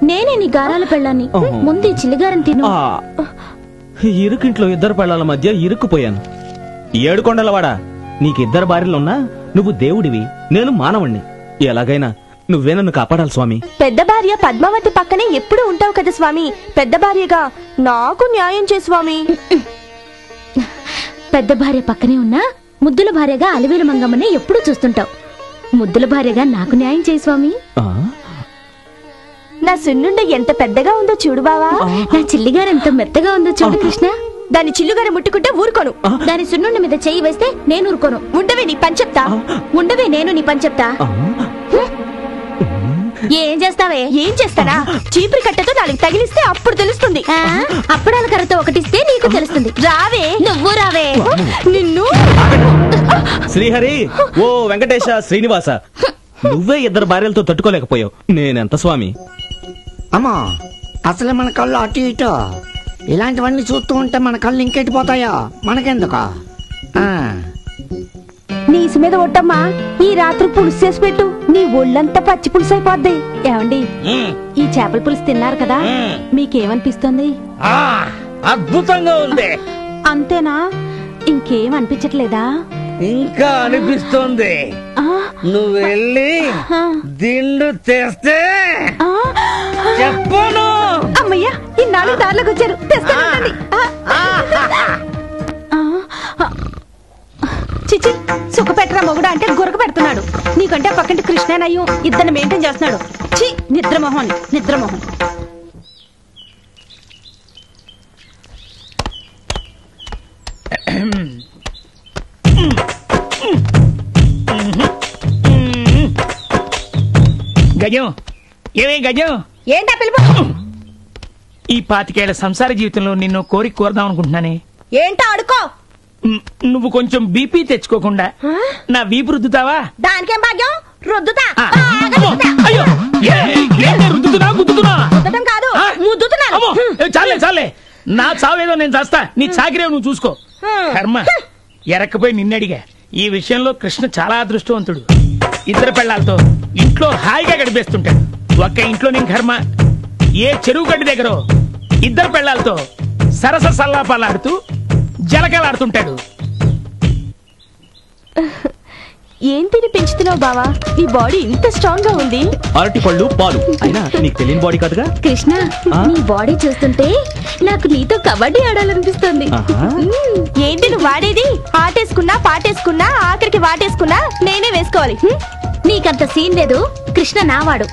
నేనే నీ గారాల పెళ్ళాన్ని, ముందు ఈ చిల్లిగారిని తిను. ఇరుకింట్లో ఇద్దరు పెళ్ళాల మధ్య ఇరుక్కుపోయాను. ఏడుకొండలవాడా, నీకిద్దరు భార్యలున్నా నువ్వు దేవుడివి, నేను మానవుణ్ణి. ఎలాగైనా నువ్వే నన్ను కాపాడాలి స్వామి. పెద్ద భార్య పద్మావతి పక్కనే ఎప్పుడు ఉంటావు కదా స్వామి. పెద్ద భార్యగా నాకు న్యాయం చే స్వామి. పెద్ద భార్య పక్కనే ఉన్నా ముద్దుల భార్యగా అలివేలు మంగమ్మని ఎప్పుడూ చూస్తుంటావు. ముద్దుల భార్యగా నాకు న్యాయం చేయి స్వామి. నా సున్నుండ ఎంత పెద్దగా ఉందో చూడు బావా. నా చిల్లిగారు ఎంత మెత్తగా ఉందో చూడు కృష్ణ. దాని చిల్లుగారు ముట్టుకుంటే ఊరుకోను. దాని సున్నుండ మీద చెయ్యి వేస్తే నేను ఊరుకోను. ఉండవే నీ పని చెప్తా. ఉండవే నేను నీ పని చెప్తా. ఏం చేస్తావే? ఏం చేస్తానా? చీపురి కట్టతో దానికి తగిలిస్తే అప్పుడు తెలుస్తుంది. అప్పడాల కర్రతో ఒకటిస్తే నీకు తెలుస్తుంది. రావే, నువ్వు రావే. నిన్ను. శ్రీహరి, ఓ వెంకటేశ, శ్రీనివాస, నువ్వే ఇద్దరు భార్యలతో తట్టుకోలేకపోయావు, నేనెంత స్వామి. అమ్మా, అసలే మన కళ్ళు అటు ఇటు. ఇలాంటివన్నీ చూస్తూ ఉంటే మన కళ్ళు ఇంకెట్టిపోతాయో. మనకెందుకు? నీసు మీద ఒట్టమ్మా. ఈ రాత్రి పులుసు చేసి పెట్టు, నీ ఒళ్ళంతా పచ్చి పులుసు అయిపోద్ది. ఏమండి, ఈ చేపల పులుసు తిన్నారు కదా, మీకేమనిపిస్తుంది? అద్భుతంగా ఉంది. అంతేనా? ఇంకేం అనిపించట్లేదా? ఇంకా అనిపిస్తోంది. నువ్వు వెళ్ళి దిండు తెస్తే చెప్పను. అమ్మయ్యా, ఇన్నాళ్ళు దారిలోకి వచ్చారు. చిచి, సుఖ పెట్టరా మొగుడు అంటే గురక పెడుతున్నాడు. నీకంటే పక్కంటి కృష్ణనయ్యం ఇద్దరిని మెయింటైన్ చేస్తున్నాడు. చి, నిద్రమోహన్ నిద్రమోహన్. గజం, ఏమే గజం? ఏంటా పిలుపు? ఈ 25 సంసార జీవితంలో నిన్ను కోరిక కోరదాం అనుకుంటున్నానే. ఏంటా అడుకో. నువ్వు కొంచెం బీపీ తెచ్చుకోకుండా నా వీపు రుద్దుతావా? దానికేం భాగ్యం, రుద్దుతా. అయ్యో, రుద్దుతున్నా గుద్దుతున్నా? రుద్దటం కాదు, ముద్దుతున్నాను. చాలే చాలే, నా చావేదో నేను చేస్తా. నీ చాకిరేవు నువ్వు చూసుకో. కర్మ ఎరక్కపోయి నిన్నడిగా. ఈ విషయంలో కృష్ణ చాలా అదృష్టవంతుడు. 2 పెళ్ళాలతో ఇంట్లో హాయిగా గడిపేస్తుంటాడు. ఒక్క ఇంట్లో నేను కర్మ ఏ చెరువు గడ్డి దగ్గర 2 పెళ్ళాలతో సరస సల్లాపాలాడుతూ జలకలాడుతుంటాడు. ఏంటిని పెంచుతున్నావు బావా? నీ బాడీ ఇంత స్ట్రాంగ్ గా ఉంది. అరటి పళ్ళు పాలు అయినా నీకు తెలియని బాడీ కాదుగా. కృష్ణ, నీ బాడీ చూస్తుంటే నాకు నీతో కబడ్డీ ఆడాలనిపిస్తుంది. ఏంటి నువ్వు వాడేది? ఆటేసుకున్నా పాటేసుకున్నా ఆఖరికి వాటేసుకున్నా నేనే వేసుకోవాలి. నీకంత సీన్ లేదు. కృష్ణ నావాడు.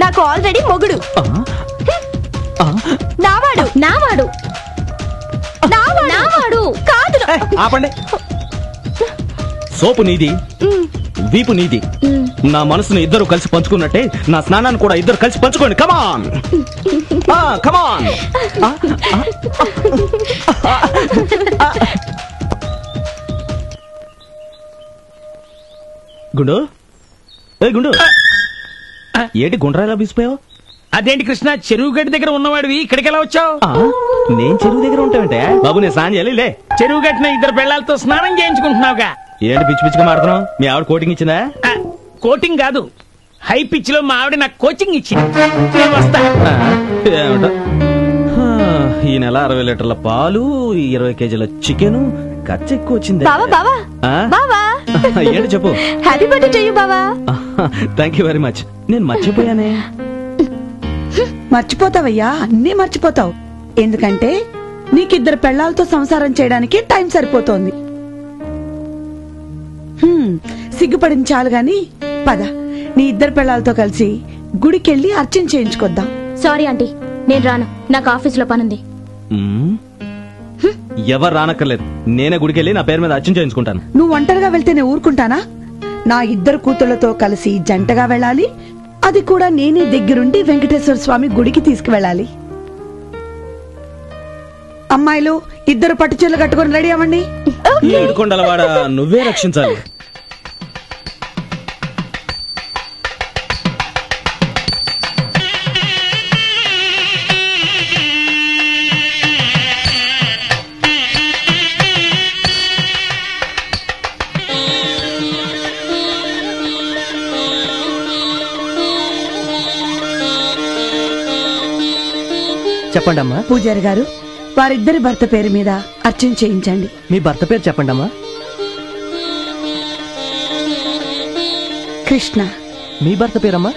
నాకు ఆల్రెడీ మొగుడు. నావాడు నావాడు నావాడు కాదు. ఆపండి. సోపు నీది, వీపు నీది. నా మనసును ఇద్దరు కలిసి పంచుకున్నట్టే నా స్నానాన్ని కూడా ఇద్దరు కలిసి పంచుకోండి. కమాన్ కమాన్. గుండు, ఏ గుండు, ఏంటి గుండ్రాయిలా బీసిపోయావు? అదేంటి కృష్ణ, చెరువు గడ్డి దగ్గర ఉన్నవాడివి ఇక్కడికి ఎలా వచ్చావు? నేను చెరువు దగ్గర ఉంటావంటే బాబు, నేను స్నానం చేయాలి. లే, చెరువు గట్టిన 2 పెళ్ళాలతో స్నానం చేయించుకుంటున్నావుగా. ఏంటి పిచ్చి పిచ్చిగా మాడుతున్నావు? మీ ఆవిడ కోటింగ్ ఇచ్చిందా? కోటింగ్ కాదు, హై పిచ్ లో మా ఆవిడ నాకు కోచింగ్ ఇచ్చింది. నేను వస్తా. ఏమిటో ఈ నెల 60 లీటర్ల పాలు, 20 కేజీల చికెన్, ఖర్చు ఎక్కువ వచ్చింది. బావా బావా బావా, ఏంటి చెప్పు. హ్యాపీ బర్త్డే టు యు బావా. Thank you very much. నేను మర్చిపోయానే. మర్చిపోతావయ్యా, అన్నీ మర్చిపోతావు. ఎందుకంటే నీకిద్దరు పెళ్లాలతో సంసారం చేయడానికి టైం సరిపోతోంది. సిగ్గుపడింది చాలు గాని పద, నీ 2 పెళ్లాలతో కలిసి గుడికెళ్ళి అర్చన చేయించుకొద్దాం. సారీ ఆంటీ, నేను రాను. నాకు ఆఫీసులో పనుంది. ఎవరు రానక్కర్లేదు, నేనే గుడికెళ్ళి నా పేరు మీద అర్చన చేయించుకుంటాను. నువ్వు ఒంటరిగా వెళ్తే నేను ఊరుకుంటానా? నా 2 కూతుళ్లతో కలిసి జంటగా వెళ్ళాలి. అది కూడా నేనే దగ్గరుండి వెంకటేశ్వర స్వామి గుడికి తీసుకువెళ్ళాలి. అమ్మాయిలు 2 పట్టు చీరలు కట్టుకొని రెడీ అవ్వండి. ఏడుకొండలవాడ, నువ్వే రక్షించాలి. చెప్పండి అమ్మా. పూజారి గారు, వారిద్దరి భర్త పేరు మీద అర్చన చేయించండి. మీ భర్త పేరు చెప్పండి అమ్మా. కృష్ణ. మీ భర్త పేరమ్మా?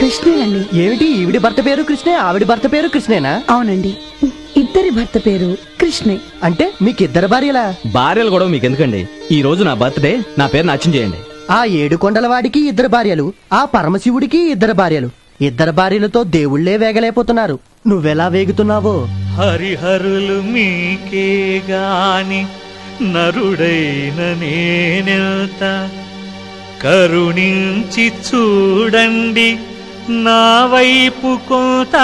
కృష్ణేనండి. ఏమిటి, ఈవిడి భర్త పేరు కృష్ణే, ఆవిడి భర్త పేరు కృష్ణేనా? అవునండి, ఇద్దరి భర్త పేరు కృష్ణే. అంటే మీకిద్దరు భార్యలా? భార్యలు కూడా మీకు ఎందుకండి? ఈ రోజు నా బర్త్డే, నా పేరు అర్చన చేయండి. ఆ 7 కొండల వాడికి 2 భార్యలు, ఆ పరమశివుడికి 2 భార్యలు. 2 భార్యలతో దేవుళ్లే వేగలేకపోతున్నారు. నువ్వెలా వేగుతున్నావో. హరిహరులు మీకే గాని నరుడైన నేనెల్త, కరుణించి చూడండి నా వైపు కొంత.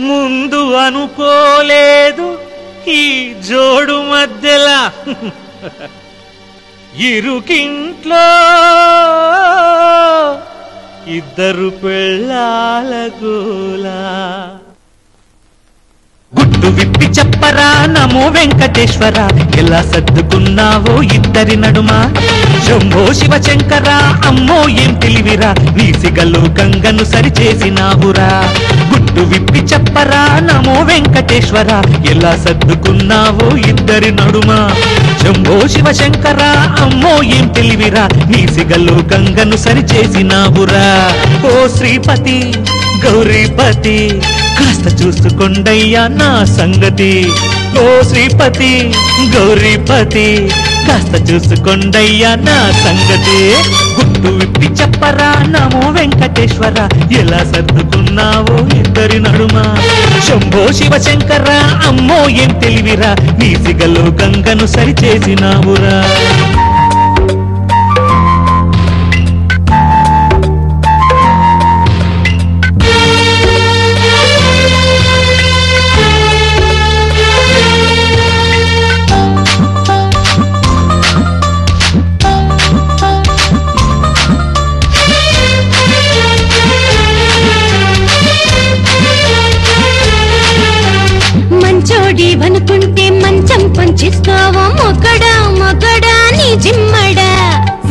ముందు అనుకోలేదు ఈ జోడు మధ్యలా, ఇరుకింట్లో 2 పెళ్ళాల గోలా. గుట్టు విప్పి చెప్పరా నమో వెంకటేశ్వర ఎలా సర్దుకున్నావో ఇద్దరి నడుమ శంభో శివ శంకర అమ్మో ఏం తెలివిరా నీ సిగలో గంగను సరిచేసినావురా గుట్టు విప్పి చెప్పరా నమో వెంకటేశ్వర ఎలా సర్దుకున్నావో ఇద్దరి నడుమ శంభో శివ శంకర అమ్మో ఏం తెలివిరా నీ సిగలో గంగను సరిచేసినావురా ఓ శ్రీపతి గౌరీపతి కాస్త చూసుకోండయ్యా నా సంగతి ఓ శ్రీపతి గౌరీపతి కాస్త చూసుకోండయ్యా నా సంగతి గుట్టు విప్పి చెప్పరా నమో వెంకటేశ్వర ఎలా సర్దుకున్నావో ఇద్దరి నడుమ శంభో శివ శంకర అమ్మో ఏం తెలివిరా నీ సిగలో గంగను సరిచేసినావురా అనుకుంటే మంచం పంచిస్తావా మొగడా మొగడా నీ జిమ్మడా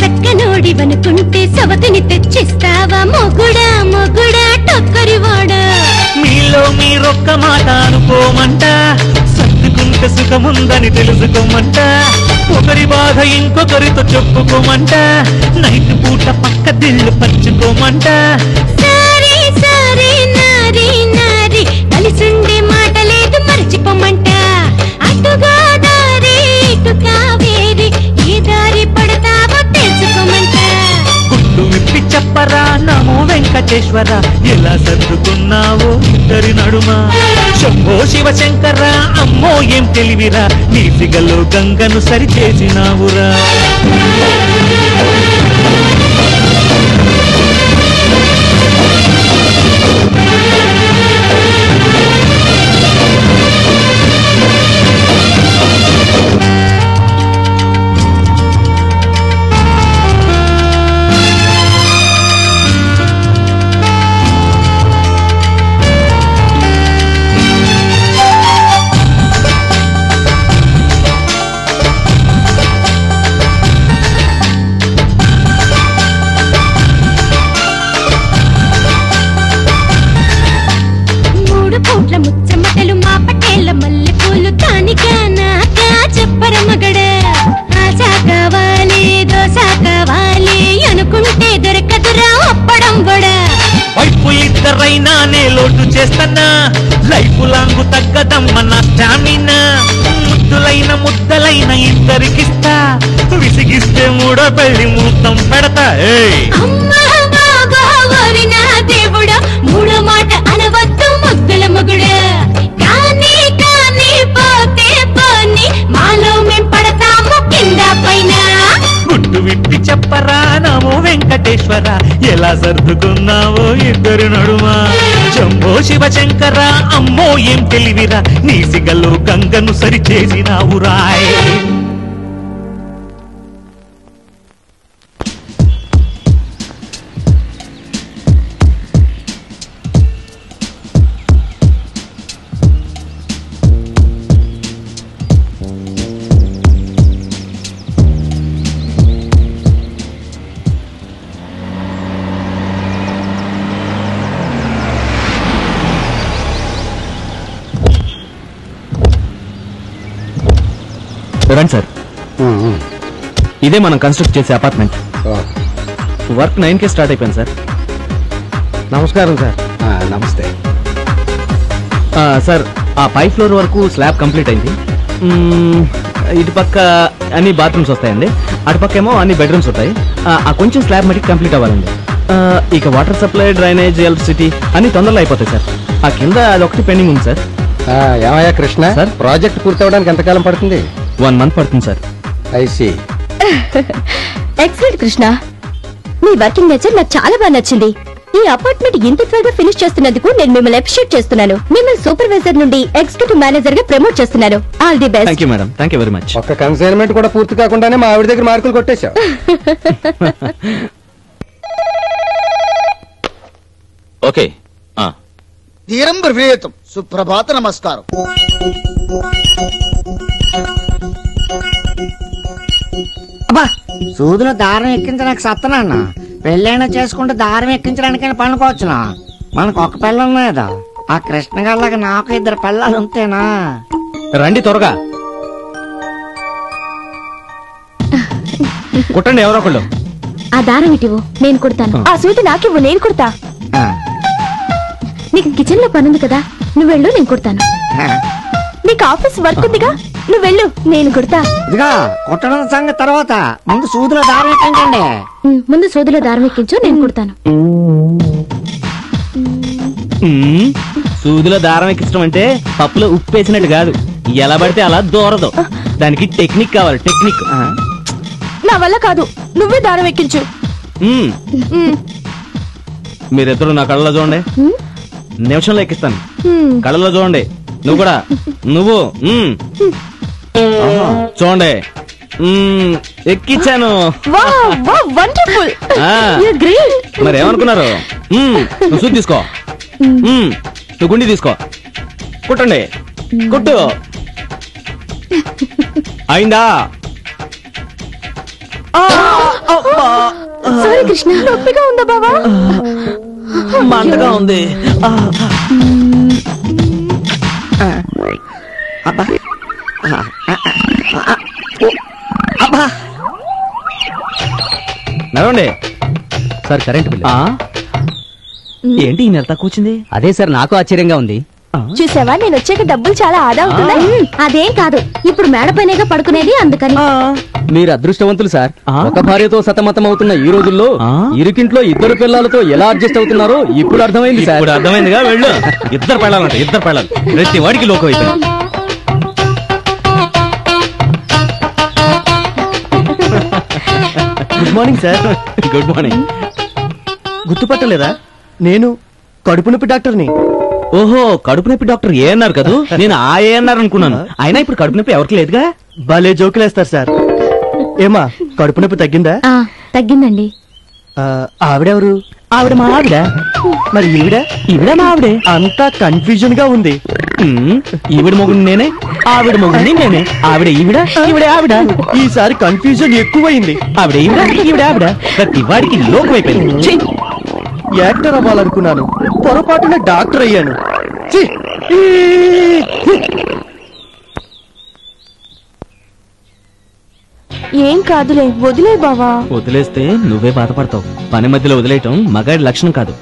సక్కనోడివనుకుంటే సవతిని తెచ్చిస్తావా మొగుడా మొగుడా టొక్కరివాడా మీలో మీరొక్క మాట అనుకోమంట సర్దుకుంటే సుఖముందని తెలుసుకోమంట ఒకరి బాధ ఇంకొకరితో చెప్పుకోమంట నైట్ పూట పక్క దిళ్ళు పంచుకోమంట సరే సరే నారి నారి కలిసుండే మాట లేదు మర్చిపోమంట అటుగా దారి ఇటు కావేరి ఏ దారి పడతావో తెలుసుకోమంట గుట్టు విప్పి చెప్పరా నమో వెంకటేశ్వర ఎలా సర్దుకున్నావో ఇద్దరి నడుమ శంభో శివ శంకర అమ్మో ఏం తెలివిరా నీ సిగలో గంగను సరిచేసినావురా ముచ్చమటలు మా పటేళ్ళ మల్లె పూలు దానిగా నాకా చెప్పర మగడ ఆశా కావాలి దోశ కావాలి అనుకుంటే దొరకదురా ఒప్పడం కూడా వైపు ఇద్దరైనా నే లోటు చేస్తన్నా లైఫ్ లాంగు తగ్గదమ్మ నా స్టామినా ముద్దులైన ముద్దలైన ఇద్దరికిస్తా విసిగిస్తే మూడో పెళ్లి ముహూర్తం పెడతా అమ్మా బాబా ఓరి నా దేవుడా మూడో మాట అనవద్దు ముద్దుల మగుడా కానీ కానీ పోతే పోని మాలో మేం పడతాము కింద పైన గుట్టు విప్పి చెప్పరా నమో వెంకటేశ్వర ఎలా సర్దుకున్నావో ఇద్దరు నడుమ శంభో శివ శంకర అమ్మో ఏం తెలివిరా నీ సిగలో గంగను సరిచేసినావురాయ్ రండి సార్ ఇదే మనం కన్స్ట్రక్ట్ చేసే అపార్ట్మెంట్ వర్క్ 9కే స్టార్ట్ అయిపోయింది సార్ నమస్కారం సార్ నమస్తే సార్ ఆ 5 ఫ్లోర్ వరకు స్లాబ్ కంప్లీట్ అయింది ఇటు పక్క అన్ని బాత్రూమ్స్ వస్తాయండి అటుపక్క ఏమో అన్ని బెడ్రూమ్స్ ఉంటాయి ఆ కొంచెం స్లాబ్ మటుకు కంప్లీట్ అవ్వాలండి ఇక వాటర్ సప్లై డ్రైనేజ్ ఎలక్ట్రిసిటీ అన్ని తొందరలో అయిపోతాయి సార్ ఆ కింద అదొకటి పెండింగ్ ఉంది సార్ ఏమయ్యా కృష్ణ సార్ ప్రాజెక్ట్ పూర్తవడానికి ఎంతకాలం పడుతుంది 1 మంత్ పడుతుంది సార్ ఐసి ఎక్సలెంట్ కృష్ణ మీ వర్కింగ్ నేచర్ నాకు చాలా బాగా నచ్చింది ఈ అపార్ట్మెంట్ ఇంత త్వరగా ఫినిష్ చేస్తున్నందుకు నేను మిమ్మల్ని అప్రిషియేట్ చేస్తున్నాను మిమ్మల్ని సూపర్వైజర్ నుండి ఎగ్జిక్యూటివ్ మేనేజర్ గా ప్రమోట్ చేస్తున్నాను all the best thank you madam thank you very much ఒక్క కన్సైన్మెంట్ కూడా పూర్తి కాకుండానే మా ఆవిడ దగ్గర మార్కులు కొట్టేశావు ఓకే ధీరం బ్రవీతం సుప్రభాత నమస్కారం అబ్బా సూదులో దారం ఎక్కించడానికి సత్తనన్నా పెళ్ళైనా చేసుకుంటే దారం ఎక్కించడానికైనా పనుకోవచ్చునా మనకు ఒక పిల్ల ఉన్నదా ఆ కృష్ణ గారిలాగా నాకు 2 పిల్లలు ఉంటేనా రండి త్వరగా కుట్టండి ఎవరో ఒకళ్ళు. ఆ దారం ఇటివు నేను కుడతాను. ఆ సూది నాకివ్వు నేను కుడతా. నీకు కిచెన్ లో పనుంది కదా, నువ్వు వెళ్ళు నేను కుడతాను. నీకు ఆఫీస్ వర్క్ ఉందిగా, నువ్వు వెళ్ళు నేను కుడతా. ఇదిగా కుట్టడం సంగతి తర్వాత ముందు సూదిలో దారం ఎక్కించండి. ముందు సూదిలో దారం ఎక్కించు, నేను కుడతాను. సూదిలో దారం ఎక్కించడం అంటే పప్పులో ఉప్పు వేసినట్టు కాదు, ఎలా పడితే అలా దూరదు. దానికి టెక్నిక్ కావాలి, టెక్నిక్. నా వల్ల కాదు, నువ్వే దారం ఎక్కించు. మీరిద్దరు నా కళ్ళలో చూడండి, నిమిషంలో ఎక్కిస్తాను. కళ్ళలో చూడండి, నువ్వు కూడా, నువ్వు చూడండి. ఎక్కించాను. మరి ఏమనుకున్నారు? నువ్వు సూది తీసుకో, నువ్వు గుండి తీసుకో, కుట్టండి, కుట్టు. అయిందా? సారీ కృష్ణ, నొప్పిగా ఉందా బావా? మంటగా ఉంది. అబ్బా అబ్బా నడవండి సార్ కరెంట్ బిల్. ఏంటి ఈ నెల తక్కువ వచ్చింది? అదే సార్ నాకు ఆశ్చర్యంగా ఉంది. చూసావా, నేను వచ్చాక డబ్బులు చాలా ఆదా అవుతుందా? అదేం కాదు, ఇప్పుడు మేడపైనేగా పడుకునేది, అందుకని. మీరు అదృష్టవంతులు సార్. ఒక భార్యతో సతమతం అవుతున్న ఈ రోజుల్లో ఇరుకింట్లో 2 పిల్లలతో ఎలా అడ్జస్ట్ అవుతున్నారో ఇప్పుడు అర్థమైంది సార్. ఇప్పుడు అర్థమైందిగా, వెళ్ళు. 2 పెళ్ళాలంట, 2 పెళ్ళాలి. ప్రతి వాడికి లోకం అయిపోయింది. Good morning sir. Good morning. గుర్తుపట్టలేదా? నేను కడుపు నొప్పి డాక్టర్ని. ఓహో, కడుపు నొప్పి డాక్టర్ ఏఎన్ఆర్ కదా, నేను ఆ ఏఎన్ఆర్ అనుకున్నాను. అయినా ఇప్పుడు కడుపు నొప్పి ఎవరికి లేదుగా. భలే జోకులేస్తారు సార్. ఏమా కడుపు నొప్పి తగ్గిందా? తగ్గిందండి. ఆవిడెవరు? ఆవిడ మా ఆవిడ. మరి ఈవిడ? ఈవిడ మా ఆవిడే. అంతా కన్ఫ్యూజన్ గా ఉంది. ఈవిడ మొగుడు నేనే, ఆవిడ మొగుడిని నేనే. ఆవిడ ఈవిడ, ఈవిడ ఆవిడ. ఈసారి కన్ఫ్యూజన్ ఎక్కువైంది. ఆవిడ ఈవిడ, ఈవిడ ఆవిడ. ప్రతి వాడికి లోకం అయిపోయింది. యాక్టర్ అవ్వాలనుకున్నాను, పొరపాటున డాక్టర్ అయ్యాను. ఏం కాదులే, వదిలే బావా. వదిలేస్తే నువ్వే బాధపడతావు. పని మధ్యలో వదిలేయటం మగాడి లక్షణం కాదు.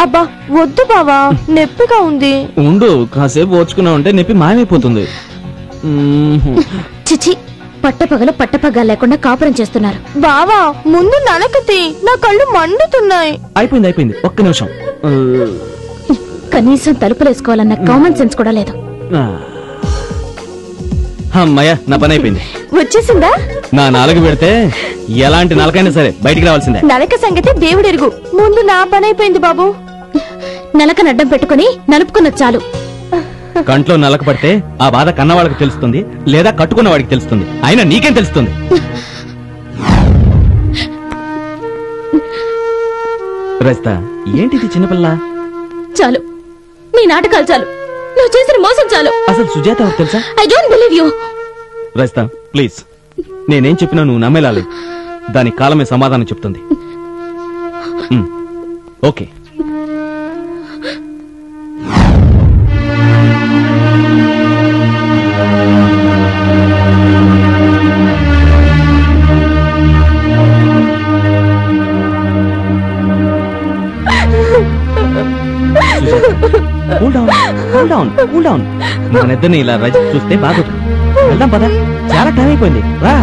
అబ్బా వద్దు బావా, నొప్పిగా ఉంది. ఉండు, కాసేపు ఓర్చుకున్నా ఉంటే నొప్పి మాయమైపోతుంది. చిచి, పట్టపగల లేకుండా కాపురం చేస్తున్నారు. బావా ముందు నలకతి, నా కళ్ళు మండుతున్నాయి. అయిపోయింది, ఒక్క నిమిషం. కనీసం తలుపులేసుకోవాలన్న కామన్ సెన్స్ కూడా లేదు. అమ్మయ్య, నా పని అయిపోయింది. వచ్చేసిందా? నా నాలుగు పెడితే ఎలాంటి నలకైనా సరే బయటికి రావాల్సిందే. నలక సంగతి దేవుడెరుగు, ముందు నా పని అయిపోయింది బాబు. నలకను అడ్డం పెట్టుకుని నలుపుకున్న చాలు. కంట్లో నలక పడితే ఆ బాధ కన్నవాళ్ళకి తెలుస్తుంది, లేదా కట్టుకున్న వాడికి తెలుస్తుంది. అయినా నీకేం తెలుస్తుంది? రజిత, ఏంటిది చిన్నపిల్ల? చాలు, నీ నాటకాలు చాలు, నువ్వు చేసిన మోసం చాలు. అసలు సుజాత ఎవరు తెలుసా? I don't believe you. Rajitha please, నేనేం చెప్పినా నువ్వు నమ్మేలాలి. దానికి కాలమే సమాధానం చెప్తుంది. ఓకే. Cool down. మన ఇద్దరిని ఇలా రజిత చూస్తే బాగోదు. వెళ్దాం పద, చాలా టైం అయిపోయింది, రా.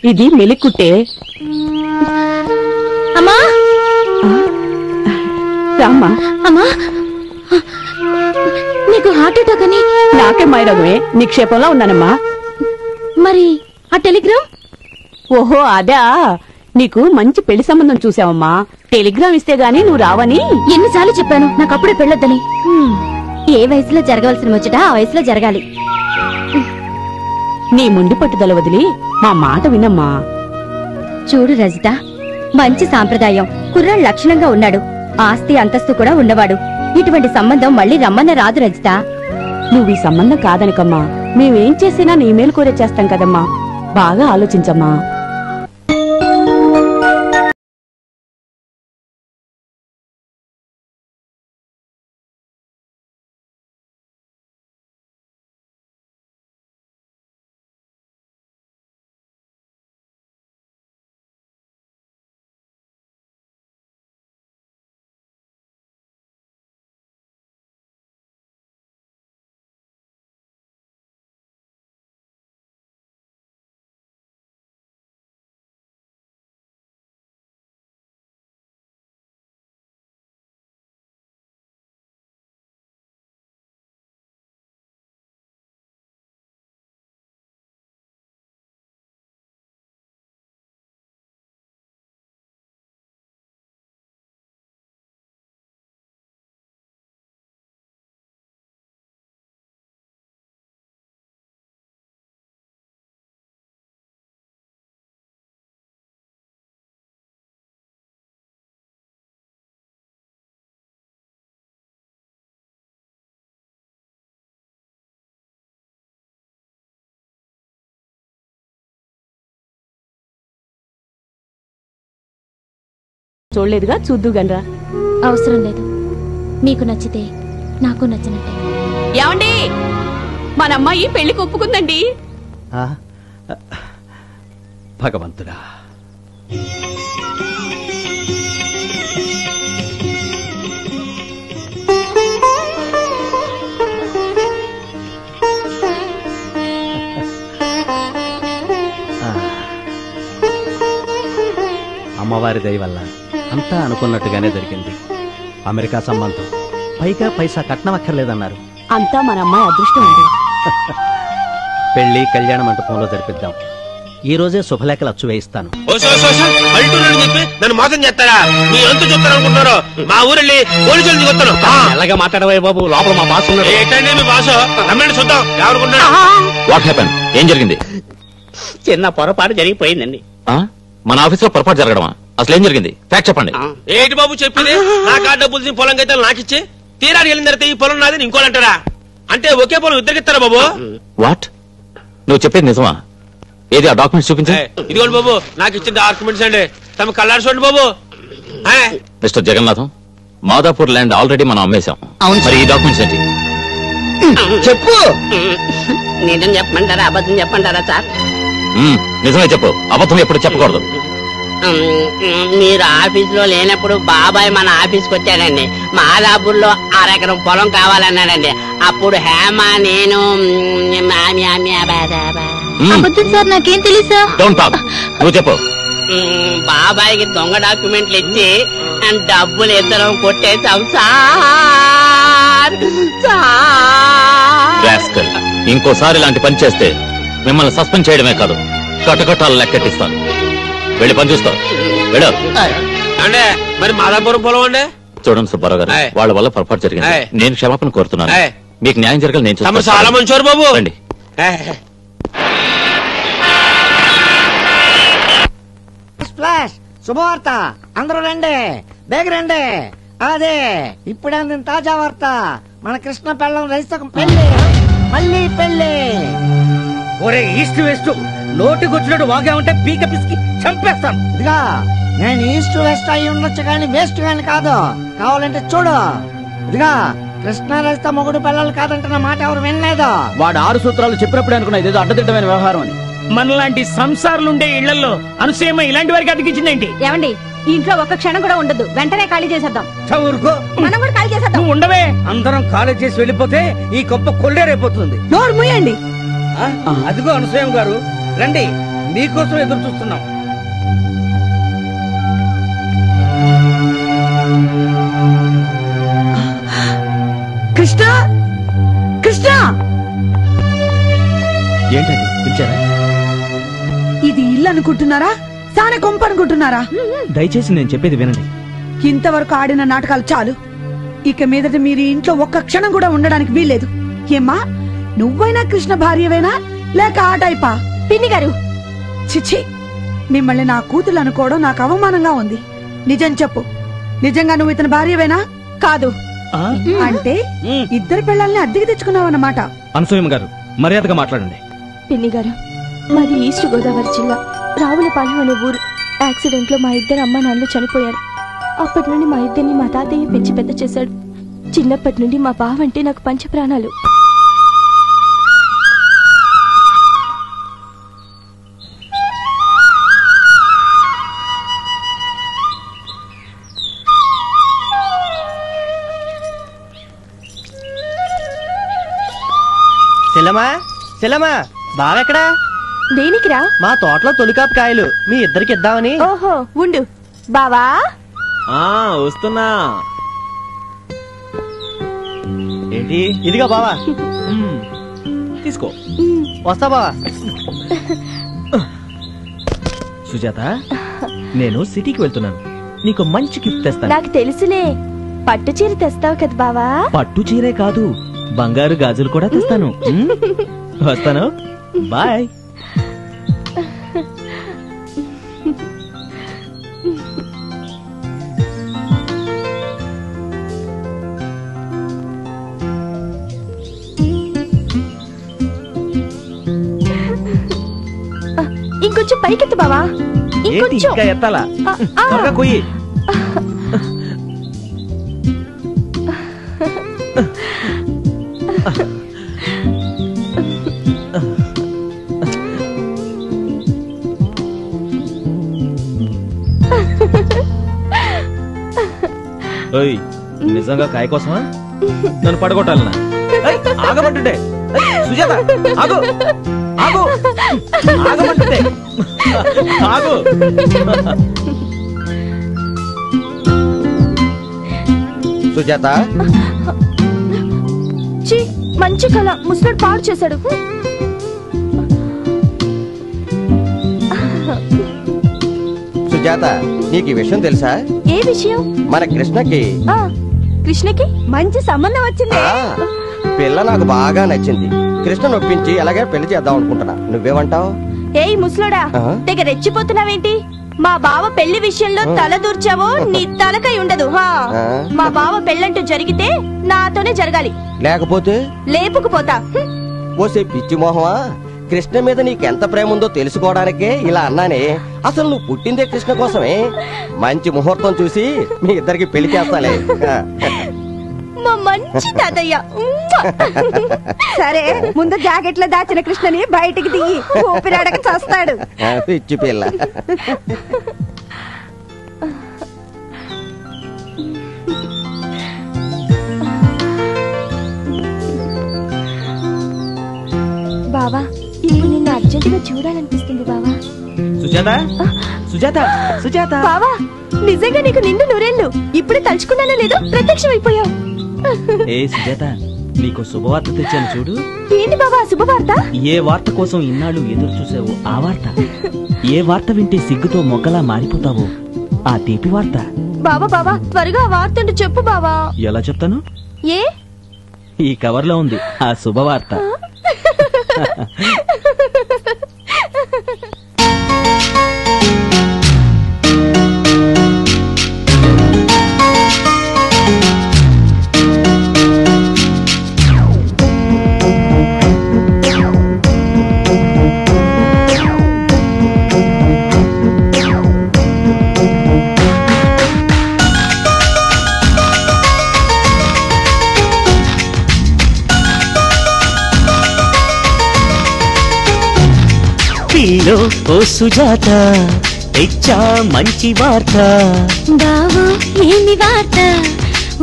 ఇది మెలికుట్టే. అమ్మా రామ్మా. అమ్మా నీకు హార్ట్ అటాక్ అని. నాకే మైరగమే నిక్షేపంలో ఉన్నానమ్మా. మరి ఆ టెలిగ్రామ్? ఓహో అదా, నీకు మంచి పెళ్లి సంబంధం చూసావమ్మా. టెలిగ్రామ్ ఇస్తే గాని నువ్వు రావని ఎన్నిసార్లు చెప్పాను నాకు అప్పుడే పెళ్ళొద్దని. ఏ వయసులో జరగవలసిన ముచ్చట ఆ వయసులో జరగాలి. నీ ముండి పట్టుదల వదిలి మా మాట వినమ్మా. చూడు రజిత, మంచి సాంప్రదాయం, కుర్రాడు లక్షణంగా ఉన్నాడు, ఆస్తి అంతస్తు కూడా ఉన్నవాడు. ఇటువంటి సంబంధం మళ్ళీ రమ్మన్న రాదు రజిత. నువ్వు ఈ సంబంధం కాదనకమ్మా. మేమేం చేసినా నీ మేలు కోరే చేస్తాం కదమ్మా. బాగా ఆలోచించమ్మా. చూడలేదుగా, చూద్దు గనరా. అవసరం లేదు, మీకు నచ్చితే నాకు నచ్చినట్టే. ఏమండి, మన అమ్మాయి పెళ్లికి ఒప్పుకుందండి. భగవంతుడా, అమ్మవారి దయ వల్ల అంతా అనుకున్నట్టుగానే జరిగింది. అమెరికా సంబంధం, పైగా పైసా కట్నం అక్కర్లేదన్నారు. అంతా మన అమ్మాయి అదృష్టం అండి. పెళ్లి కళ్యాణ మంటపంలో జరిపిద్దాం. ఈ రోజే శుభలేఖలు అచ్చు వేయిస్తాను. చెప్పి నన్ను మోసం చేస్తారా? మీ ఎంత చూస్తారు అనుకుంటున్నారు? మా ఊరెళ్ళి పోలీసులు దిగుతాను. అలాగే మాట్లాడవే బాబు, లోపల మా బాస్ ఉన్నాడు. ఏంటండి మీ బాసు? రమ్మండి చూద్దాం ఎవరుకున్నాడు. What happen? ఏం జరిగింది? చిన్న పొరపాటు జరిగిపోయిందండి. మన ఆఫీసులో పొరపాటు జరగడమా? అసలు ఏం జరిగింది? ఫ్యాక్ట్ చెప్పండి. ఏంటి బాబు చెప్పింది? నాకు ఆ డబ్బులు తీసి పొలం అయితే నాకిచ్చి తీరాడికి వెళ్ళిన తర్వాత ఈ పొలం నాది ఇంకోలంటారా? అంటే ఒకే పొలం ఇద్దరికి ఇస్తారా బాబు? వాట్? నువ్వు చెప్పేది నిజమా? ఏది ఆ డాక్యుమెంట్స్ చూపించే? ఇదిగోండి బాబు, నాకు ఇచ్చిన డాక్యుమెంట్స్ అండి. తమ కళ్ళారు చూడండి బాబు. Mister Jagannatham, Madhapur land already మనం అమ్మేశాం. మరి ఈ డాక్యుమెంట్స్ ఏంటి? చెప్పు. నిజం చెప్పమంటారా అబద్ధం చెప్పంటారా సార్? నిజమే చెప్పు, అబద్ధం ఎప్పుడు చెప్పకూడదు. మీరు ఆఫీసులో లేనప్పుడు బాబాయ్ మన ఆఫీస్కి వచ్చాడండి. మాదాపూర్లో అరెకరం పొలం కావాలన్నాడండి. అప్పుడు హేమ నేను అబద్ధం సార్, నాకేం తెలుసా? డోంట్ టాక్, నువ్వు చెప్పు. బాబాయ్కి దొంగ డాక్యుమెంట్లు ఇచ్చి డబ్బులు ఇద్దరం కొట్టేశాం సార్. రాస్కల్, ఇంకోసారి ఇలాంటి పని చేస్తే మిమ్మల్ని సస్పెండ్ చేయడమే కాదు, కటకటాలు లెక్కెట్టిస్తాను. వెళ్ళి పని చూస్తావు. వెళ్ళు. అంటే మరి మాదాపురం పొలం అండి. చూడండి సుబ్బారావు గారు, వాళ్ళ వల్ల పొరపాటు జరిగింది. నేను క్షమాపణ కోరుతున్నాను. మీకు న్యాయం జరగాలి. నేను చూస్తాను. చాలా మంచివారు బాబు. రండి. స్ప్లాష్, శుభవార్త, అందరూ రండి, బేగ రండి. అదే ఇప్పుడే అందిన తాజా వార్త. మన కృష్ణ పెళ్ళం రైతుకు పెళ్లి, మళ్ళీ పెళ్లి. ఒరే ఈస్ట్ వెస్ట్, నోటికొచ్చినట్టు వాగా ఉంటే పీక పిసికి చంపేస్తాను. ఇదిగా నేను ఈస్ట్ వెస్ట్ అయి ఉండొచ్చు కానీ వెస్ట్ గాని కాదు. కావాలంటే చూడు. ఇదిగా కృష్ణ రైత మొగుడు పిల్లలు కాదంటున్న మాట ఎవరు వినలేదు. వాడు 6 సూత్రాలు చెప్పినప్పుడే అనుకున్నా ఇదేదో అడ్డదిడ్డమైన వ్యవహారం అని. మనలాంటి సంసారాలుండే ఇళ్లలో అనుసూయమ్మ ఇలాంటి వారికి అతికించిందేంటి? ఏమండి, ఈ ఇంట్లో ఒక్క క్షణం కూడా ఉండదు. వెంటనే ఖాళీ చేసేద్దాం. ఊరుకో, మనం కూడా ఖాళీ చేసేద్దాం. నువ్వు ఉండవే. అందరం కాలేజ్ చేసి వెళ్ళిపోతే ఈ గొప్ప కొల్లేరైపోతుంది. నోరు మూయండి. అదిగో అనసూయం గారు, రండి మీకోసం ఎదురు చూస్తున్నాం. కృష్ణ కృష్ణ ఏంటండి పిలిచారా? ఇది ఇల్లు అనుకుంటున్నారా, సాన కొంప అనుకుంటున్నారా? దయచేసి నేను చెప్పేది వినండి. ఇంతవరకు ఆడిన నాటకాలు చాలు. ఇక మీదట మీరు ఇంట్లో ఒక్క క్షణం కూడా ఉండడానికి వీల్లేదు. ఏమ్మా, నువ్వైనా కృష్ణ భార్యవేనా లేక ఆ టైపా? పిన్ని గారు, చిచ్చి, మిమ్మల్ని నా కూతురు అనుకోవడం నాకు అవమానంగా ఉంది. నిజం చెప్పు, నిజంగా నువ్వు ఇతని భార్యవేనా? కాదు. అంటే ఇద్దరు పిల్లల్ని అద్దెకి తెచ్చుకున్నావన్నమాట. అనసూయమ్మ గారు, మర్యాదగా మాట్లాడండి. పిన్ని గారు, మాది ఈస్ట్ గోదావరి జిల్లా రావులపాలెం అనే ఊరు. యాక్సిడెంట్ లో మా ఇద్దరు అమ్మ నాన్నలు చనిపోయారు. అప్పటి నుండి మా ఇద్దరిని మా తాతయ్య పెంచి పెద్ద చేశాడు. చిన్నప్పటి నుండి మా బావ అంటే నాకు పంచప్రాణాలు. సెలమా బావెక్కడా? దేనికిరా? మా తోటలో తొలికాపు కాయలు మీ ఇద్దరికి ఇద్దామని. ఓహో, ఉండు బావా. వస్తున్నా. ఏంటి? ఇదిగా బావా, తీసుకో. వస్తా బావా. సుజాత, నేను సిటీకి వెళ్తున్నాను. నీకు మంచి గిఫ్ట్ తెస్తాను. నాకు తెలుసులే, పట్టు చీర తెస్తావు కదా బావా. పట్టు చీరే కాదు, బంగారు గాజులు కూడా తెస్తాను. వస్తాను, బాయ్. ఇంకొంచెం పైకెత్తు బావా. ఇంకా ఎత్తాలా? త్వరగా కొయ్యి. నిజంగా కాయ కోసమా నన్ను పడగొట్టాలనా? ఆగమంటుంటే సుజాత, ఆగు ఆగు ఆగమంటుంటే ఆగు. సుజాత, మంచి కళ ముసలాడు పాడు చేశాడు. సుజాత, నీకు ఈ విషయం తెలుసా? ఏ విషయం? మన కృష్ణకి మంచి సంబంధం వచ్చింది. పిల్ల నాకు బాగా నచ్చింది. కృష్ణ నొప్పించి అలాగే పెళ్లి చేద్దాం అనుకుంటున్నా. నువ్వేమంటావు? ఏయ్ ముసలాడా, తెగ రెచ్చిపోతున్నావేంటి? మా బావ పెళ్లి విషయంలో తల దూర్చావో నీ తలకై ఉండదు. మా బావ పెళ్ళంటూ జరిగితే నాతోనే జరగాలి, లేకపోతే లేపుకుపోతా. ఓసే పిచ్చి మోహమా, కృష్ణ మీద నీకెంత ప్రేమ ఉందో తెలుసుకోవడానికే ఇలా అన్నానే. అసలు నువ్వు పుట్టిందే కృష్ణ కోసమే. మంచి ముహూర్తం చూసి మీ ఇద్దరికి పెళ్లి చేస్తాలే. మా మంచి తాతయ్య. సరే, ముందు జాకెట్ లో దాచిన కృష్ణని బయటికి దిగి ఊపిరాడక చేస్తాడు. పిచ్చి పిల్ల. బావా, ఇప్పుడు నిన్ను అర్జెంటుగా చూడాలనిపిస్తుంది బావా. సుజాత, సుజాత, సుజాత. బావా, నిజంగా నీకు నిండు నూరేళ్ళు. ఇప్పుడే తలుచుకున్నానో లేదో ప్రత్యక్షమైపోయావు. ఏ సుజాత, నీకు శుభవార్త తెచ్చాను చూడు. ఏంటి బావా శుభవార్త? ఏ వార్త కోసం ఇన్నాళ్ళు ఎదురు చూసావు ఆ వార్త. ఏ వార్త వింటే సిగ్గుతో మొగ్గలా మారిపోతావు ఆ తీపి వార్త. బావా బావా, త్వరగా ఆ వార్త అంటే చెప్పు బావా. ఎలా చెప్తాను? ఏ ఈ కవర్ లో ఉంది ఆ శుభవార్త. ఓ సుజాత, తెచ్చా మంచి వార్త. బావో ఏమి వార్త,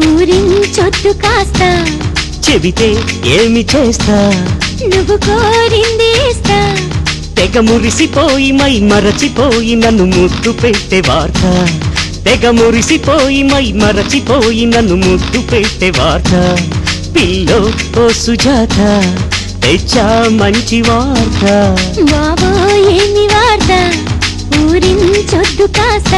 ఊరించొద్దు కాస్త. చెబితే ఏమి చేస్తా, నువ్వు కోరింది ఇస్తా. తెగ మురిసిపోయి మై మరచిపోయి నన్ను ముద్దు పెట్టే వార్త తెగ మురిసిపోయి మై మరచిపోయి నన్ను ముద్దు పెట్టే వార్త పిల్లో ఓ సుజాత తెచ్చా మంచి వార్త బాబో ఏమి వార్త ఊరించొద్దు కాస్త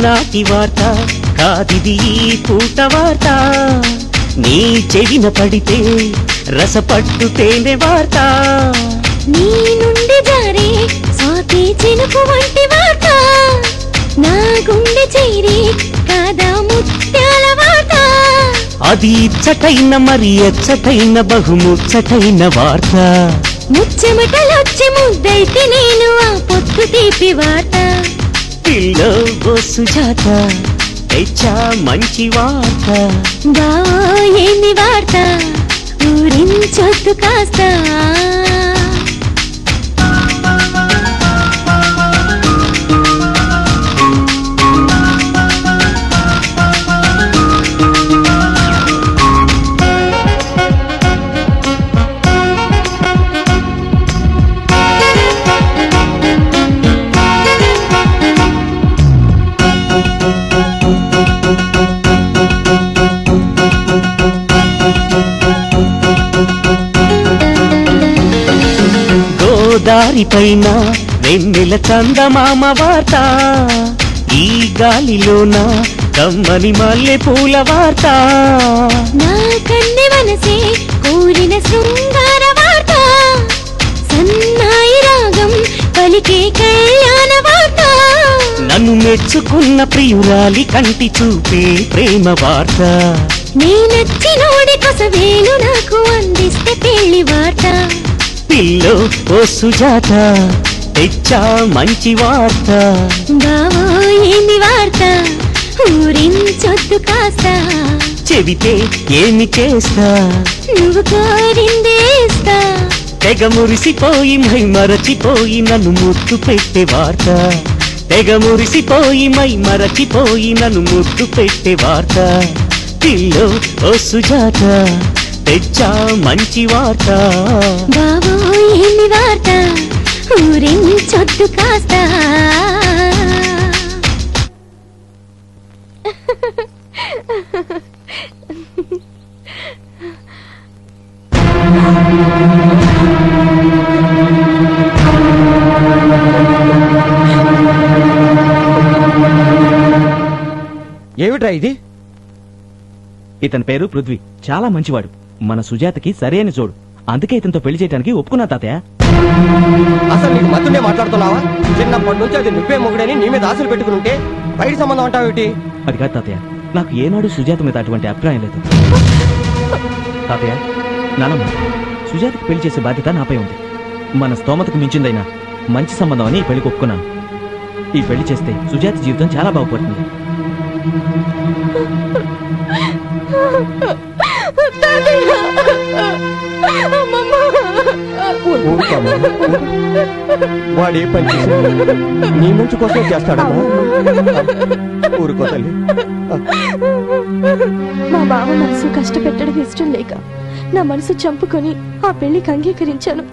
నాటి వార్త కాదిది ఈ పూట వార్త నీ చెవిన పడితే రసపట్టు తేనె వార్త నీ నుండి జారే సాకి చినుకు వంటి వార్త నా గుండె చేరి కాదా ముత్యాల వార్త అది ఇచ్చటైన మరి ఎచ్చటైన బహుముచ్చటైన వార్త ముచ్చెమటలొచ్చి ముద్దైతే నేను ఆ పొత్తు తీపి వార్త పిల్లో ఓ సుజాత తెచ్చా మంచి వార్త బావో ఏమి వార్త ఊరించొద్దు కాస్త దారిపైన వెన్నెల చందమామ వార్త ఈ గాలిలోన కమ్మని మల్లె పూల వార్త నా కన్నె మనసే కోరిన శృంగార వార్త సన్నాయి రాగం పలికే కళ్యాణ వార్త నన్ను మెచ్చుకున్న ప్రియురాలి కంటి చూపే ప్రేమ వార్త నేనచ్చినోడి కొసవేలు నాకు అందిస్తే పెళ్లి వార్త పిల్లో ఓ సుజాత తెచ్చా మంచి వార్త బావో ఏమి వార్త ఊరించొద్దు కాస్త చెబితే ఏమి చేస్తా నువ్వు కోరిందేస్తా తెగ మురిసిపోయి మై మరచిపోయి నన్ను ముద్దు పెట్టే వార్త తెగ మురిసిపోయి మై మరచిపోయి నన్ను ముద్దు పెట్టే వార్త పిల్లో ఓ సుజాత తెచ్చా మంచి వార్త బావో ఏమి వార్త ఊరించొద్దు కాస్త ఏమిట్రా ఇది? ఇతని పేరు పృథ్వీ, చాలా మంచివాడు. మన సుజాతకి సరైన జోడు. అందుకే ఇతనితో పెళ్లి చేయడానికి ఒప్పుకున్నా తాతయ్య. అసలు నీకు మత్తుండే మాట్లాడుతున్నావా? చిన్నప్పటి నుంచి అది నువ్వే మొగుడని నీ మీద ఆశలు పెట్టుకుంటే బయట సంబంధం అంటావేటి? అది కాదు తాతయ్య, నాకు ఏనాడు సుజాత మీద అటువంటి అభిప్రాయం లేదు. తాతయ్య, నానమ్మ, సుజాతకి పెళ్లి చేసే బాధ్యత నాపై ఉంది. మన స్తోమతకు మించిందైనా మంచి సంబంధం అని ఈ పెళ్లికి ఒప్పుకున్నాను. ఈ పెళ్లి చేస్తే సుజాత జీవితం చాలా బాగుపడుతుంది. వాడు ఏ పని చేశాడు నీ మంచి కోసం చేస్తాడమ్మా. ఊరుకో తల్లి. మా బావ మనసు కష్టపెట్టడం ఇష్టం లేక నా మనసు చంపుకొని ఆ పెళ్లికి అంగీకరించాను.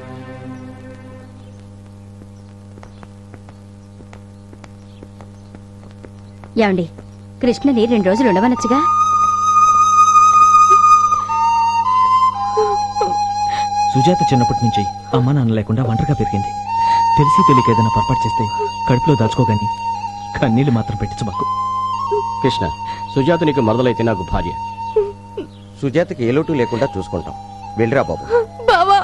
ఏమండి, కృష్ణని 2 రోజులు ఉండవనొచ్చుగా? సుజాత చిన్నప్పటి నుంచి అమ్మ నాన్న లేకుండా ఒంటరిగా పెరిగింది. తెలిసి తెలియక ఏదైనా పొరపాటు చేస్తే కడుపులో దాచుకోగాని కన్నీళ్లు మాత్రం పెట్టించబాకు. కృష్ణ, సుజాత నీకు మరదలైతే నాకు భార్య. సుజాతకి ఏ లోటు లేకుండా చూసుకుంటాం. వెళ్ళిరా బాబు. బావా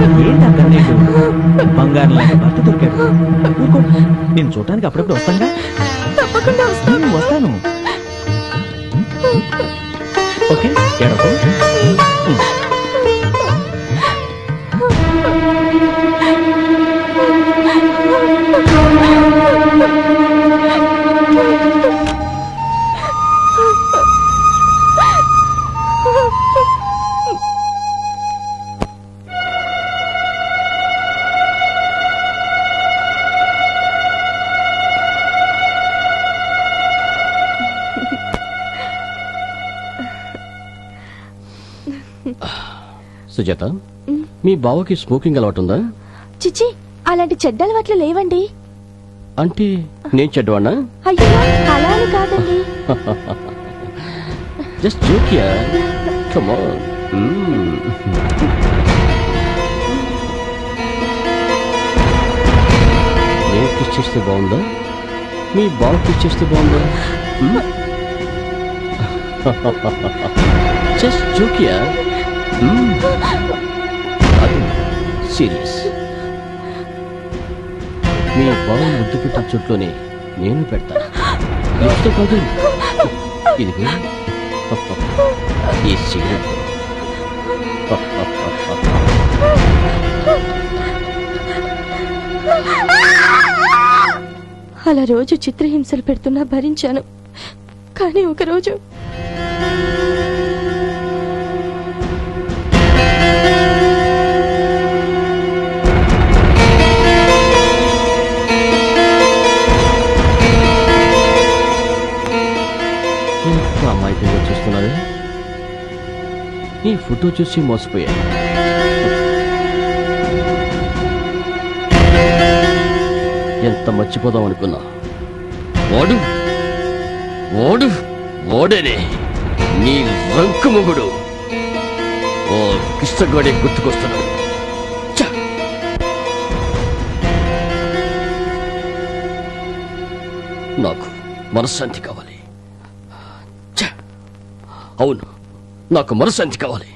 ఏంటి ఆ కన్నీళ్ళు? బంగారం లాంటి భర్త దొరికాడు. ఊరుకో, నేను చూడటానికి అప్పుడప్పుడు వస్తానుగా. తప్పకుండా వస్తాను. ఓకే, ఏడవకు. సుజాత, మీ బావకి స్మోకింగ్ అలవాటు ఉందా? చిచి, అలాంటి చెడ్డ అలవాట్లు లేవండి. అంటే నేను చెడ్డవాణ్ణా? అయ్యో, అలా అని కాదండి. జస్ట్ జోకియా. Come on. నేను కిస్ చేస్తే బాగుందా? మీ బావ కిస్ చేస్తే బాగుందా? జస్ట్ జోకియా. సీరియస్. మీ బావ ముద్దు పెట్టిన చోట్లోనే నేను పెడతాను. లిప్స్తో కాదు, ఇదిగో ఈ సిగరెట్. అలా రోజు చిత్రహింసలు పెడుతున్నా భరించాను. కానీ ఒకరోజు అమాయకంగా చూస్తున్నారే. ఈ ఫోటో చూసి మోసపోయా. ఎంత మర్చిపోదాం అనుకున్నా. వాడు వాడు వాడేనే నీ రంకు మొగుడు. ఓ కిష్టగాడే గుర్తుకొస్తున్నాడు. నాకు మనశ్శాంతి కావాలి. అవును, నాకు మనశ్శాంతి కావాలి.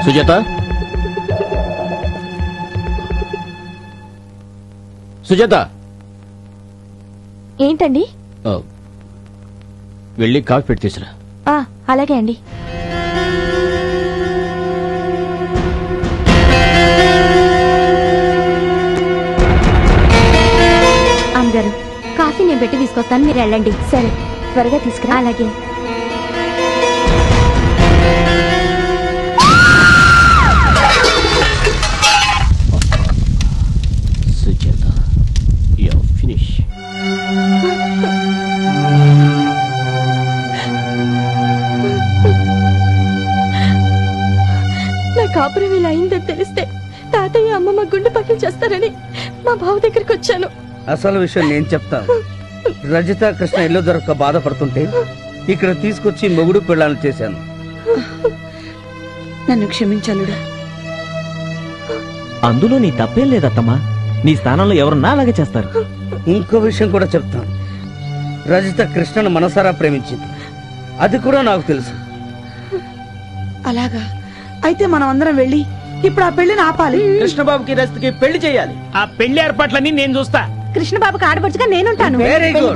సుజాత, సుజాత, ఏంటండి? వెళ్ళి కాఫీ పెట్టి తీసురా. అలాగే అండి. అమ్మగారు, కాఫీ నేను పెట్టి తీసుకొస్తాను, మీరు వెళ్ళండి. సరే, త్వరగా తీసుకురా. అలాగే. Sujatha, you are finish. నా కాపురం ఇలా అయిందని తెలిస్తే తాతయ్య అమ్మమ్మ గుండె పక్కన చేస్తారని మా బావ దగ్గరికి వచ్చాను. అసలు విషయం నేను చెప్తాను. రజిత కృష్ణ ఇల్లు దొరక్క బాధపడుతుంటే ఇక్కడ తీసుకొచ్చి మొగుడు పెళ్ళాలను చేశాను. నన్ను క్షమించాలుడా. అందులో నీ తప్పేం లేదత్తమ్మా. నీ స్థానంలో ఎవరున్నా అలాగే చేస్తారు. ఇంకో విషయం కూడా చెప్తాను. రజిత కృష్ణను మనసారా ప్రేమించింది, అది కూడా నాకు తెలుసు. అలాగా అయితే మనం అందరం వెళ్ళి ఇప్పుడు ఆ పెళ్లిని ఆపాలి. కృష్ణబాబుకి రజితకి పెళ్లి చేయాలి. ఆ పెళ్లి ఏర్పాట్లన్నీ నేను చూస్తా. కృష్ణబాబుకి ఆడపడుచుగా నేనుంటాను. Very good.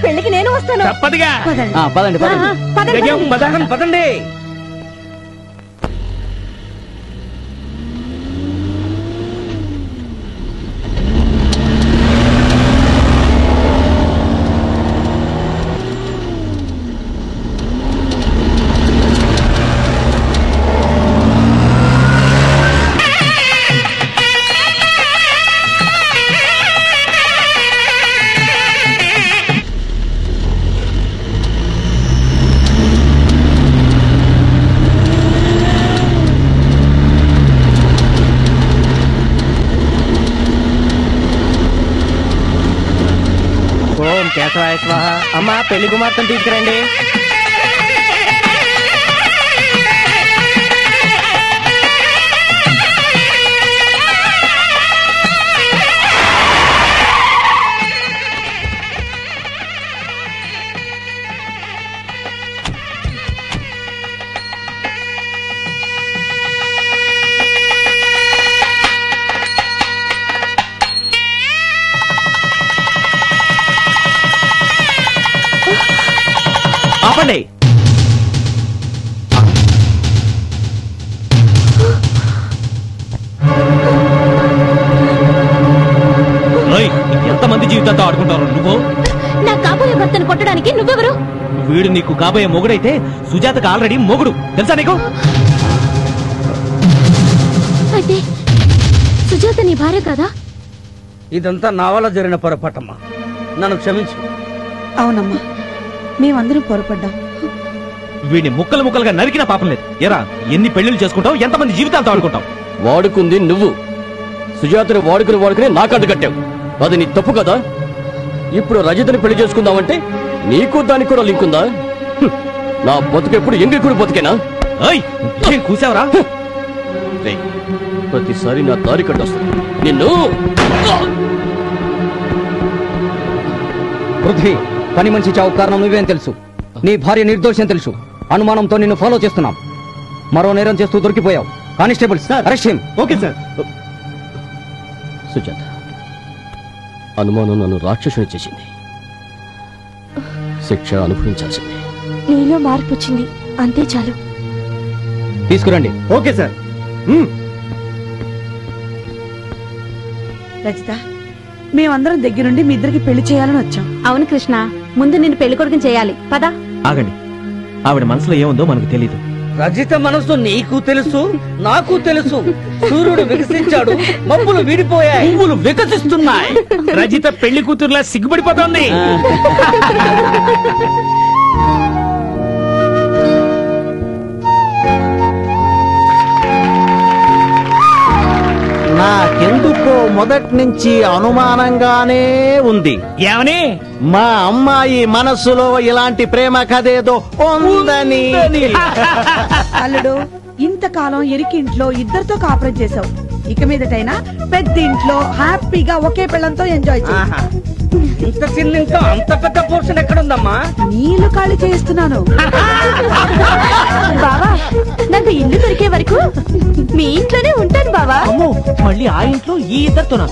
పెళ్లికి నేను వస్తాను. తప్పదుగా. పదండి పదండి. పదండి. కేశవాయ స్వాహ. అమ్మా పెళ్లి కుమార్తెను తీసుకురండి. ఆపండి. ఎంతమంది జీవితాలతో ఆడుకుంటారు నువ్వు? నా కాబోయే భర్తను కొట్టడానికి నువ్వెవరు? వీడు నీకు కాబోయే మొగుడైతే సుజాతకు ఆల్రెడీ మొగుడు తెలుసా నీకు? అయితే సుజాత నీ భార్య కదా? ఇదంతా నా వల్ల జరిగిన పొరపాటమ్మా, నన్ను క్షమించు. అవునమ్మా, మేమందరం పొరపడ్డాం. వీడిని ముక్కలు ముక్కలుగా నరికిన పాపం లేదు. ఎరా ఎన్ని పెళ్లిళ్ళు చేసుకుంటావు, ఎంతమంది జీవితాలతో ఆడుకుంటావు? వాడుకుంది నువ్వు, సుజాతని వాడుకుని నాకు అడ్డు కట్టావు. అది నీ తప్పు కదా. ఇప్పుడు రజితని పెళ్లి చేసుకుందామంటే నీకు దానికి కూడా లింక్ ఉందా? నా బతుకెప్పుడు ఎంగికుడు బతికేనా? కూసావరా? ప్రతిసారి నా దారి కట్టొస్తుంది నిన్ను. పృథ్వీ, పని మనిషి చావు కారణం నువ్వేం తెలుసు? నీ భార్య నిర్దోషం తెలుసు. అనుమానంతో నిన్ను ఫాలో చేస్తున్నాం. మరో నేరం చేస్తూ దొరికిపోయావు. Constables arrest him. Okay sir. Sujatha, అనుమానం నన్ను రాక్షసుని చేసింది. శిక్ష అనుభవించాల్సింది. నీలో మార్పు వచ్చింది, అంతే చాలు. తీసుకురండి. Okay sir. రజిత, మేమందరం దగ్గరుండి మీ ఇద్దరికి పెళ్లి చేయాలని వచ్చాం. అవును కృష్ణ, ముందు నిన్ను పెళ్లి కొడుకుని చేయాలి. పదా. ఆగండి, ఆవిడ మనసులో ఏముందో మనకు తెలీదు. రజిత మనసు నీకు తెలుసు, నాకు తెలుసు. సూర్యుడు వికసించాడు, మబ్బులు వీడిపోయాయి, పువ్వులు వికసిస్తున్నాయి. రజిత పెళ్లి కూతురులా సిగ్గుపడిపోతోంది. నాకెందుకో మొదటి నుంచి అనుమానంగానే ఉంది. ఏమని? మా అమ్మాయి మనస్సులో ఇలాంటి ప్రేమ కథేదో ఉందని. అల్లుడు, ఇంతకాలం ఎరికింట్లో ఇద్దరితో కాపురం చేసావు. ఇక మీదటైనా పెద్ద ఇంట్లో హ్యాపీగా ఒకే పిల్లంతో ఎంజాయ్ చేయి. ఇంత చిన్న ఇంట్లో అంత పెద్ద పోర్షన్ ఎక్కడుందమ్మా? నీళ్లు ఖాళీ చేస్తున్నాను. బావా, నాకు ఇల్లు దొరికే వరకు మీ ఇంట్లోనే ఉంటాను బావా. మళ్ళీ ఆ ఇంట్లో ఈ ఇద్దరితోనా?